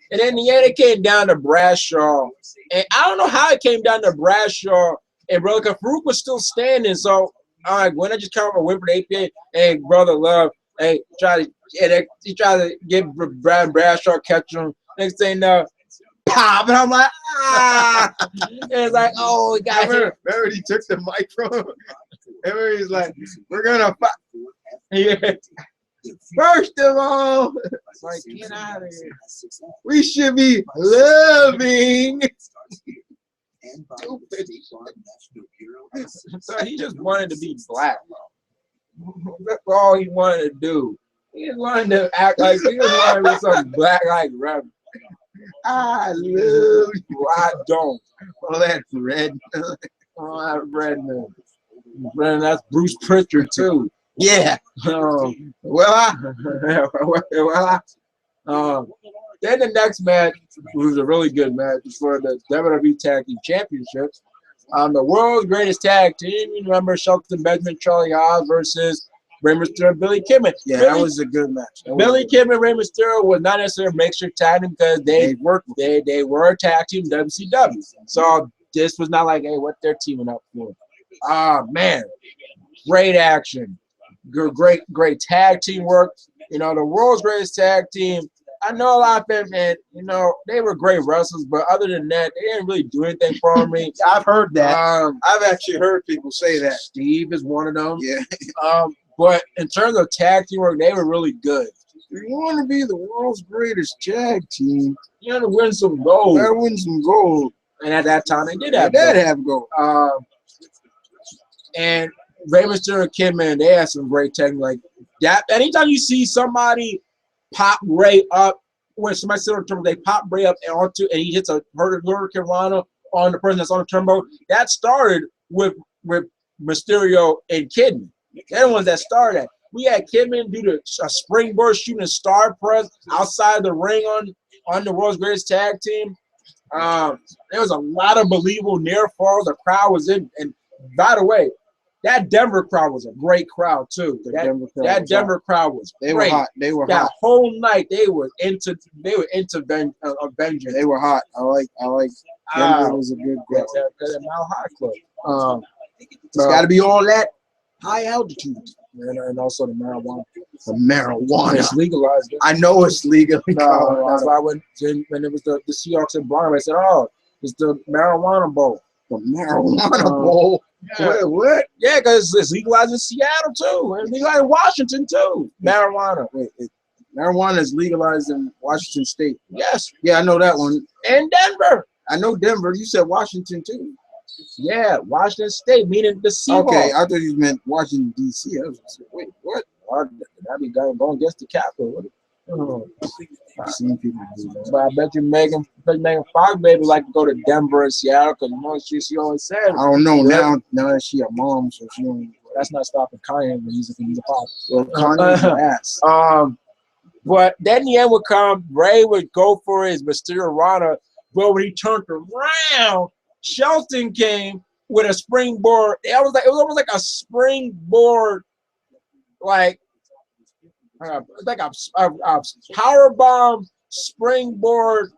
And then the end, it came down to Bradshaw. And I don't know how it came down to Bradshaw. And Brother Farouk was still standing. So, all right, when I just come up with for the APA, hey, Brother Love, hey, he tried to get Bradshaw, catch him. Next thing, pop. And I'm like, ah. And it's like, oh, we got him. Remember he took the mic from him? Remember he's like, we're going to fight. Yeah. First of all, like, get out of here. We should be loving. So he just wanted to be black. That's all he wanted to do. He just wanted to act like he was wanted to be some black like rapper. I love you. I don't. All that red. Oh, that Redman. Redman, that's Bruce Pritchard too. Yeah. Well, then the next match was a really good match for the WWE Tag Team Championships. The world's greatest tag team. You remember Shelton Benjamin, Charlie Haas versus Rey Mysterio and Billy Kidman. Yeah, Billy, that was a good match. Billy Kidman and Rey Mysterio was not necessarily a mixture tag team because they were a tag team WCW. So this was not like, hey, what they're teaming up for. Man, great action. Great tag team work. You know, the world's greatest tag team. I know a lot of them, and you know, they were great wrestlers, but other than that, they didn't really do anything for me. I've heard that. I've actually heard people say that. Steve is one of them. Yeah. But in terms of tag team work, they were really good. If you want to be the world's greatest tag team, You had to win some gold. gotta win some gold. And at that time, they did They have did gold. have gold. And Rey Mysterio and Kidman, they had some great technique. Like that, anytime you see somebody pop Ray up, when somebody sits on the turbo, they pop Ray up and and he hits a hurricane Rana on the person that's on the turbo. That started with Mysterio and Kidman. They're the ones that started that. We had Kidman do a springboard shooting a star press outside the ring on the world's greatest tag team. There was a lot of believable near falls. The crowd was in, and by the way, that Denver crowd was a great crowd too. That Denver crowd was They great. were hot. They were that hot. whole night they were into vengeance. They were hot. I like. Denver was a good crowd. That Mile High Club. It's got to be all that high altitude. And also the marijuana. The marijuana. It's legalized. I know it's legal. No, that's why when it was the Seahawks and Browns, I said, "Oh, it's the marijuana bowl." The marijuana bowl. Yeah. What? Yeah, because it's legalized in Seattle too, and legalized in Washington too. Marijuana. Marijuana is legalized in Washington State. Yes. Yeah, I know that one. And Denver. I know Denver. You said Washington too. Yeah, Washington State, meaning the Seahawks. Okay, I thought you meant Washington D.C. I was like, wait, what? That'd be going against the Capitol. I've seen people do that. But I bet you Megan Fox baby like to go to Denver and Seattle because you know she always said. I don't know now that she a mom, so she don't. That's not stopping Kanye when he's a pop. Well, Kanye's an ass. But then the end would come. Ray would go for his Mysterio Rana, but when he turned around, Shelton came with a springboard. It was almost like a springboard, like a power bomb springboard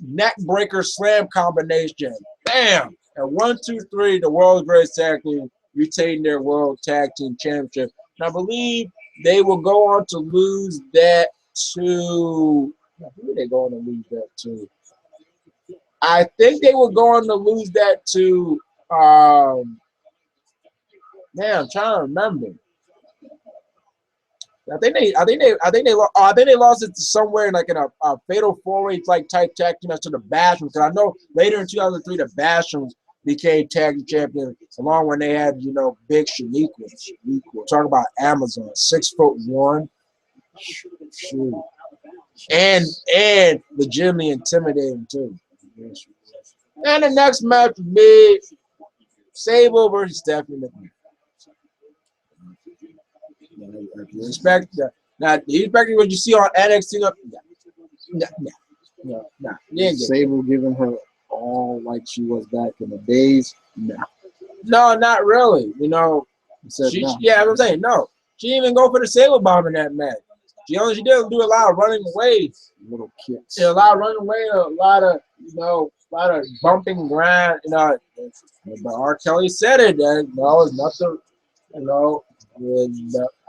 neck breaker slam combination. Bam! And 1, 2, 3, the world's greatest tag team retained their world tag team championship. And I believe they will go on to lose that to. Who are they going to lose that to? I think they were going to lose that to. Man, I'm trying to remember. I think they lost it to somewhere like in a fatal four-way like type tag team to the Bastions. Because I know later in 2003 the Bastions became tag team champions along when they had Big Shaniqua. Talk about Amazon, 6'1", shoot, and legitimately intimidating too. And the next match would be Sable versus Stephanie McMahon. Respect that. Now, you respect what you see on NXT. No. Sable giving her all like she was back in the days. No, not really. Yeah, I'm saying no. She didn't even go for the Sable bomb in that match. She did do a lot of running away. Little kicks. A lot of running away, a lot of bumping grind. But R. Kelly said it. No, it's nothing.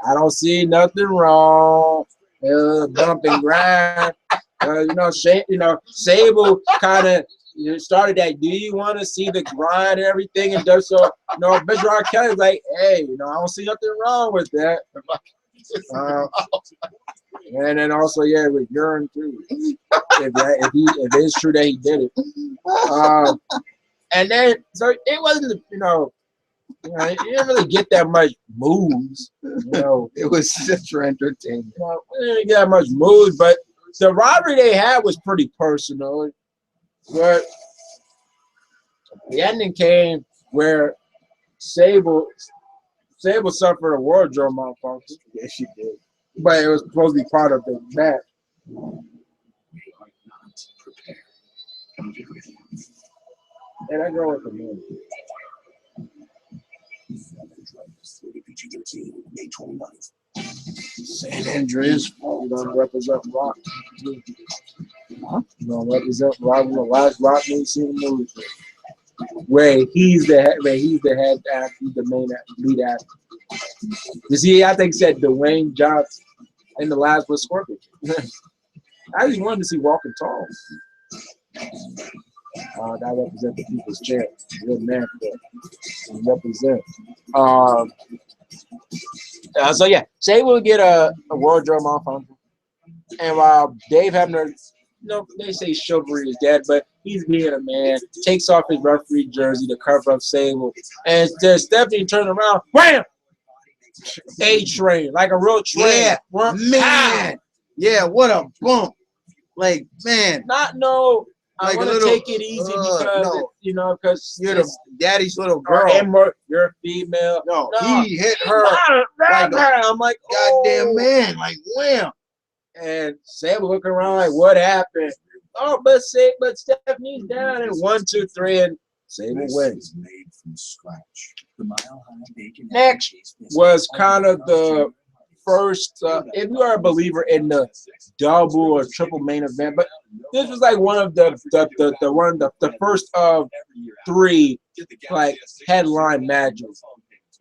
I don't see nothing wrong. Bumping grind. Sable kind of started that. Do you want to see the grind and everything? And does so. Mr. R. Kelly's like, hey, I don't see nothing wrong with that. And then also, yeah, with urine too. If it's true that he did it. And then so it wasn't, you didn't really get that much moves. It was just for entertainment. We didn't get that much moves, but the rivalry they had was pretty personal, but the ending came where Sable suffered a wardrobe malfunction. Yes, she did. But it was supposed to be part of the match. And I go with the man. San Andreas, you're gonna represent Rock. Huh? You're gonna represent Rock in the last Rock we've seen in the movie. Where he's the head actor, he's the main lead actor. You see, I think said Dwayne Johnson, and the last was Scorpion. I just wanted to see Walking Tall. That represents the people's chair. Good man for that. Represent. So yeah, Shay will get a wardrobe malfunction, and while Dave Hebner, they say chivalry is dead, but he's being a man. Takes off his referee jersey to cover up Sable, and Stephanie turns around, wham! A-train, like a real train. Yeah, man. Yeah, what a bump. Like, man. I want to take it easy because you're the daddy's little girl. You're a female. No, he hit her. I'm like, goddamn man, like wham. And Sam looking around like, what happened? Oh, but Stephanie's down in 1, 2, 3, and Sable wins. Next was kind of the first, if you are a believer in the double or triple main event, but this was like one of the first of 3 like headline matches.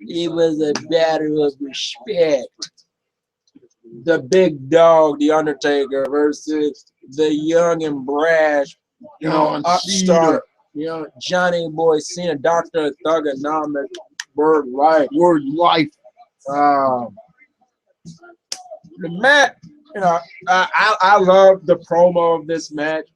It was a battle of respect. The big dog, The Undertaker, versus the young and brash, upstart, Johnny Boy Cena, Dr. Thugonomics, Word Life. The match, I love the promo of this match,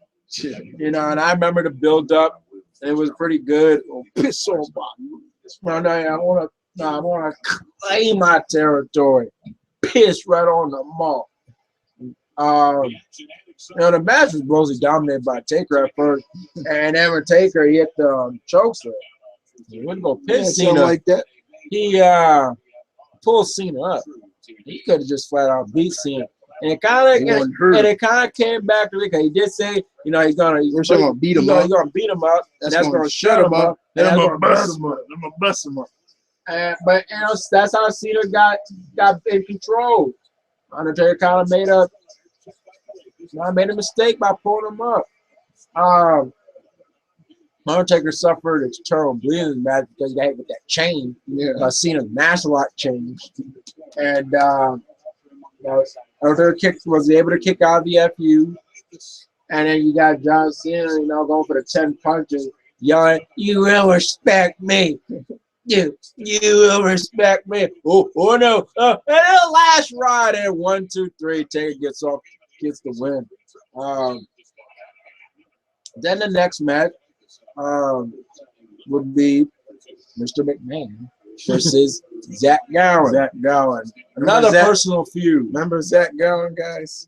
and I remember the build up. It was pretty good. Oh, piss on my. I want to claim my territory. Piss right on the mall. The match was mostly dominated by Taker at first, and then when Taker hit the chokeslam, he wouldn't go piss Cena like that. He pulled Cena up. He could have just flat out beat Cena, and it kind of came back to it. He did say, he's gonna beat him up. He's gonna beat him up. That's gonna shut him up. And I'm gonna bust him up. I'm gonna bust him up. But that's how Cena got in control. Undertaker kind of made a mistake by pulling him up. Undertaker suffered a terrible bleeding match because he got hit with that chain. Yeah. Cena's master lock changed, and Undertaker was able to kick out of the FU, and then you got John Cena, going for the 10 punches, yelling, "You will respect me." You will respect me. Oh no. And the last ride in 1, 2, 3, Taker gets the win. Then the next match would be Mr. McMahon versus Zach Gowen. Another personal feud. Remember Zach Gowen, guys?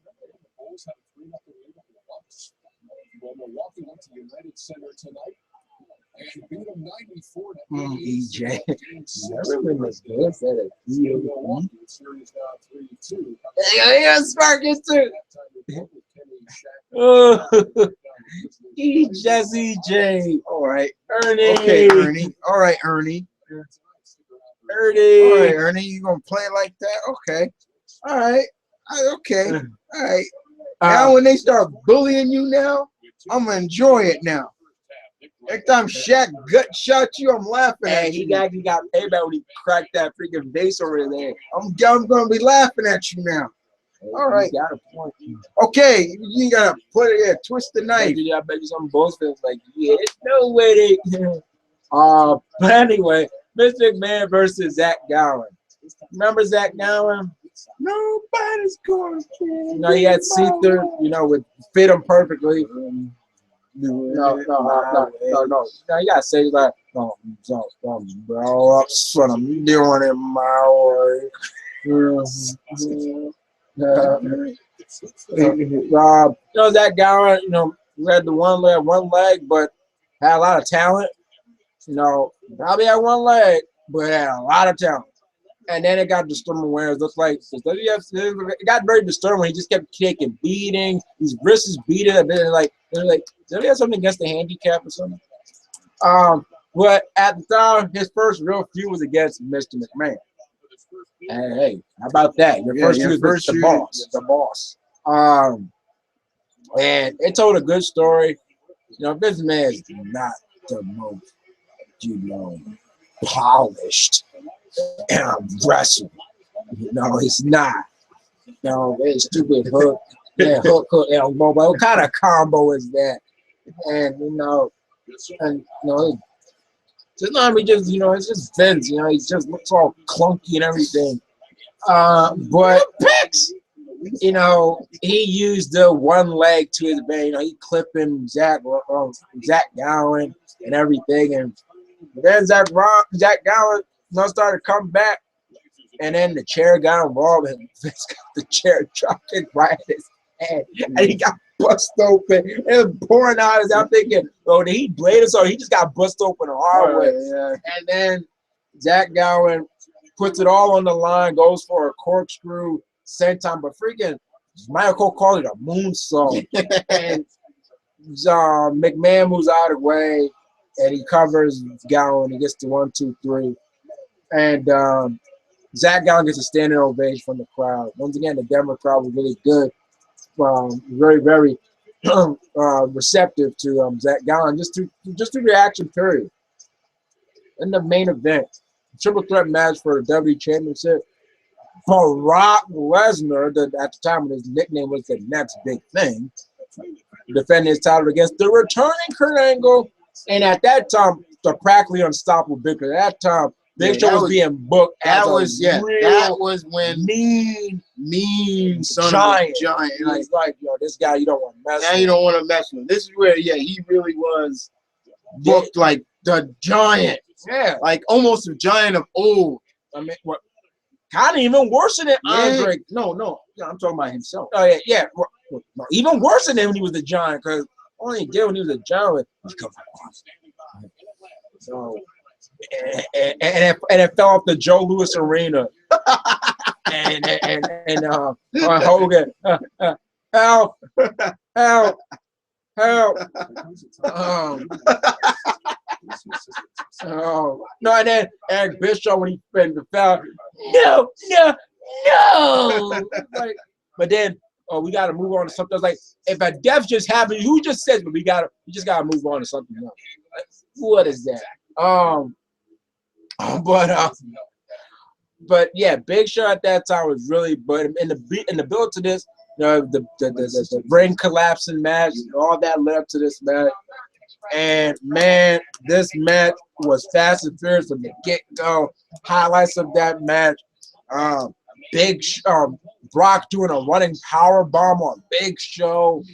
EJ. Everyone was good. Said it. Yeah, Sparky too. EJ. All right, Ernie. Okay, Ernie. All right, Ernie. All right, Ernie. You gonna play like that? Okay. All right. Okay. All right. Now when they start bullying you now, I'm gonna enjoy it now. Next time Shaq gut shot you, I'm laughing at you. He got payback when he cracked that freaking vase over there. I'm gonna be laughing at you now. All right. You got a point. Okay, you gotta put it there, twist the knife. I bet you some bullshit like, yeah, no way they. But anyway, Mr. McMahon versus Zach Gowen. Remember Zach Gowen? Nobody's gonna care. He had see-through, would fit him perfectly. No. You gotta say like, no, bro, son, I'm doing it my way. Zach Gowen, he had the one leg, but had a lot of talent. Probably had one leg, but had a lot of talent. And then it got disturbing where it looked like it got very disturbing when he just kept taking beating. His wrists beating a bit. They're like, did he have something against the handicap or something? But at the time, his first real feud was against Mr. McMahon. Hey, how about that? Your first feud was the boss. And it told a good story. This man is not the most, polished wrestler. He's not. It's stupid hook. Yeah, hook, elbow. What kind of combo is that? And it's not it's just Vince. He just looks all clunky and everything. But he used the one leg to his advantage. He clipping Zach Gowen and everything, and then Zach Gowen started to come back, and then the chair got involved, and Vince got the chair dropped right at his head, and he got bust open. It was pouring out. I'm thinking, did he blade us or he just got bust open the hard way? Yeah. And then Zach Gowen puts it all on the line, goes for a corkscrew senton, but freaking Michael called it a moonsault. And McMahon moves out of the way, and he covers Gowen. He gets the 1, 2, 3. And Zach Gowen gets a standing ovation from the crowd. Once again, the Denver crowd was really good. Very, very receptive to Zach Gowen just through the action period. In the main event, triple threat match for the WWE Championship. Brock Lesnar, at the time his nickname was the Next Big Thing, defending his title against the returning Kurt Angle, and at that time, the practically unstoppable Big Show. At that time, Big Show was being booked as that was when mean giant. Like, this guy you don't want to mess with. Now you don't want to mess with him. This is where, he really was booked like the giant. Yeah. Like almost a giant of old. I mean, what? Kind of even worse than Andre. No, I'm talking about himself. Oh, yeah. Even worse than him when he was the giant, because all he did when he was a giant was come on. So, and it fell off the Joe Louis Arena. and Hogan, help. No, and then Eric Bischoff when he fell. No. But then we got to move on to something else. Like if a death just happened, who just says, but we just got to move on to something else. Like, what is that? But yeah, Big Show at that time was really. But in the build to this, the ring collapsing match, all that led up to this match. And man, this match was fast and furious from the get-go. Highlights of that match: Brock doing a running power bomb on Big Show.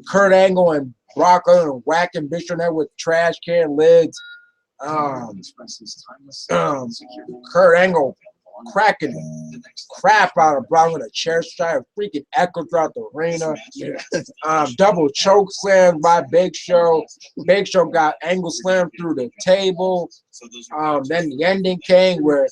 Kurt Angle and Brock and whacking Big Show there with trash can lids. Kurt Angle cracking the crap out of Brock with a chair shot, freaking echo throughout the arena. Double choke slam by Big Show. Big Show got Angle slammed through the table. Then the ending came where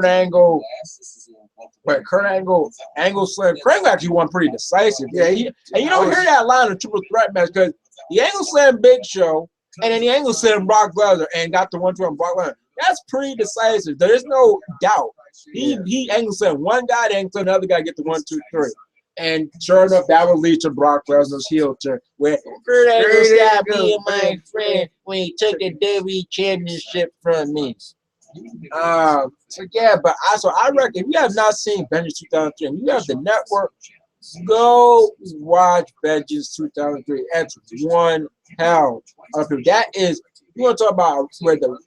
Angle slammed. Kurt Angle actually won pretty decisive. Yeah, and you don't hear that line in triple threat match because the Angle slammed Big Show, and then the Angle slammed Brock Lesnar and got the 1-2 on Brock Lesnar. That's pretty decisive. There is no doubt. He Angle slammed one guy, then the other guy get the 1, 2, 3. And sure enough, that would lead to Brock Lesnar's heel turn, where Kurt Angle stopped being my friend when he took the WWE Championship from me. I reckon if you have not seen Vengeance 2003, and you have the network, go watch Vengeance 2003. That's one hell of it. That is, you want to talk about where the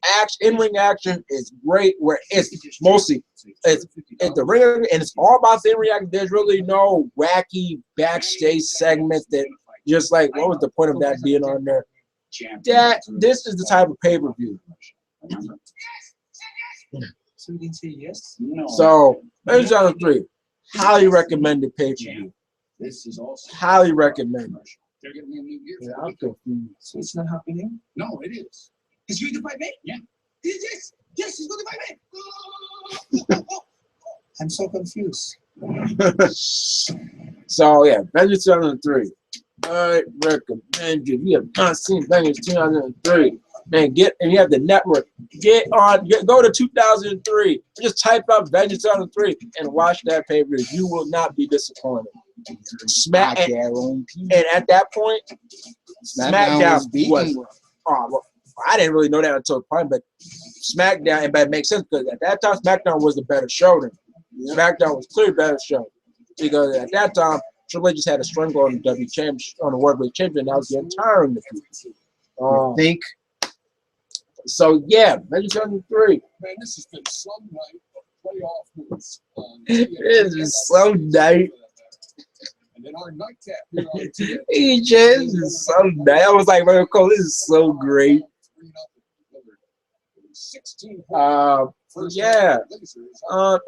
in-ring action is great, where it's mostly it's the ring, and it's all about the in-ring action. There's really no wacky backstage segments that just like, what was the point of that being on there? This is the type of pay-per-view So you didn't say yes? So, Vengeance on the 3, highly recommended pay-per-view. This is also Highly recommended. they're giving me a new year. Yeah, I'm confused. So it's not happening? No, it is. Is you to fight me? Yeah. Yes, yes, he's going to fight me. I'm so confused. So, yeah, Vengeance 2003. I recommend you. If you have not seen Vengeance 2003, man, and you have the network, go to 2003, just type up Vengeance 2003 and watch that pay-per-view. You will not be disappointed. And at that point, SmackDown was well, I didn't really know that until the point, but SmackDown, but it makes sense because at that time SmackDown was the better show. SmackDown was clearly better show because at that time Triple H just had a stranglehold on the World Champion. That was the entire I think. So yeah, Vengeance 2003. Man, this has been some night of playoff moves. It is some night. And then our nightcap here on TNA. This is so nice. I was like, man, Cole, this is so great. Yeah.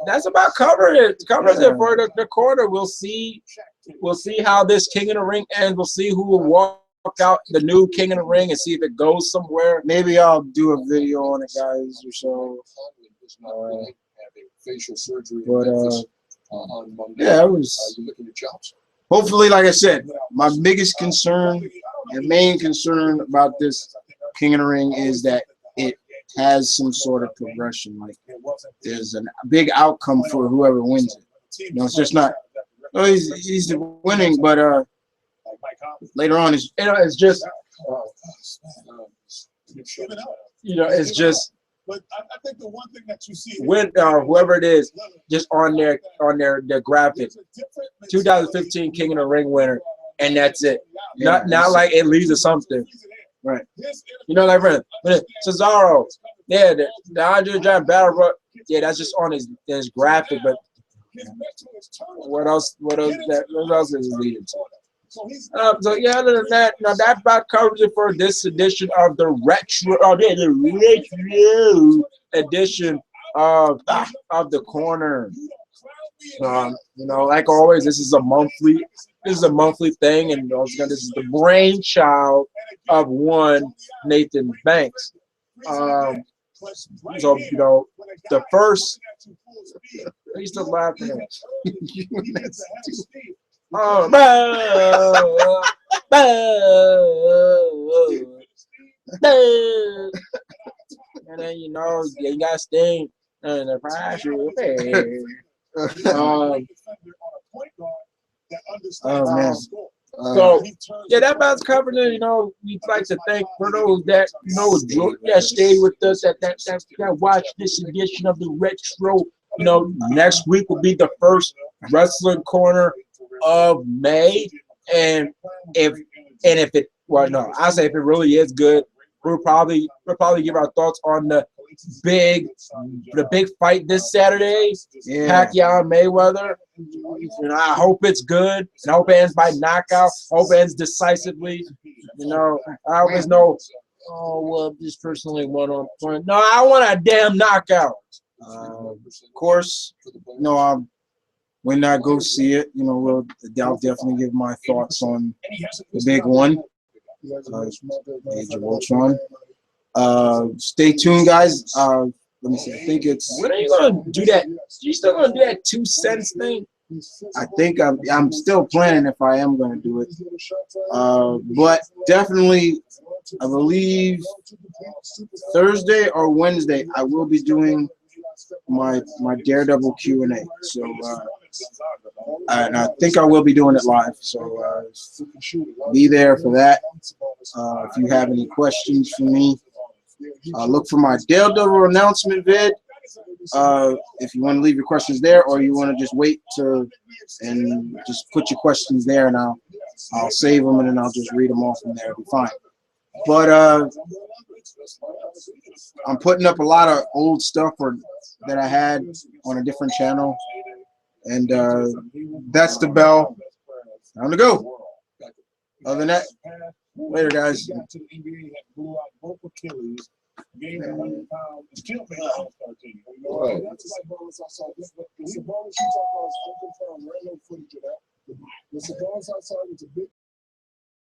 That's about covering it. Covers it for the quarter. We'll see how this King of the Ring ends. We'll see who will walk out the new King of the Ring and see if it goes somewhere. Maybe I'll do a video on it, guys, or so. But on Monday. yeah, it was. Hopefully, like I said, my biggest concern and main concern about this King of the Ring is that it has some sort of progression. Like there's a big outcome for whoever wins it. You know, it's just not. Oh, he's winning, but later on, it's just. It's just. But I think the one thing that you see when whoever it is, just on their graphic, 2015 King of the Ring winner, and that's it. Not like it leads to something, right? You know, like Cesaro, yeah, the Andre Giant Battle Royal, yeah, that's just on his graphic. But what else? What else is it leading to? So yeah, other than that, that about covers it for this edition of the retro edition of the corner. Like always, this is a monthly thing, and this is the brainchild of one Nathan Banks. So the first. He's still laughing at oh, and then you got Sting and the pressure. Oh man. So yeah, that about covering it. We'd like to thank for those that that stayed with us, that watched this edition of the retro. Next week will be the first Wrestling Corner of May, and if it really is good, we'll probably give our thoughts on the big fight this Saturday, Pacquiao and Mayweather. I hope it's good, and I hope it ends by knockout. I hope it ends decisively. I always know, this person only won on point. No, I want a damn knockout. Of course, when I go see it, I'll definitely give my thoughts on the big one, Age of Ultron. Stay tuned, guys. Let me see. I think it's. When are you gonna do that? You still gonna do that 2 cents thing? I think I'm still planning if I am gonna do it. But definitely, I believe Thursday or Wednesday I will be doing my Daredevil Q&A. So and I think I will be doing it live. So be there for that. If you have any questions for me, look for my Daredevil announcement vid. If you want to leave your questions there, or you want to just wait and just put your questions there, and I'll save them, and then I'll just read them off from there. It'll be fine. But I'm putting up a lot of old stuff that I had on a different channel, and that's the bell. Time to go. Other than that, later, guys. What? That's like bonus outside. The bonus you talk about is unconfirmed. There ain't no footage of that. The cigars outside was a big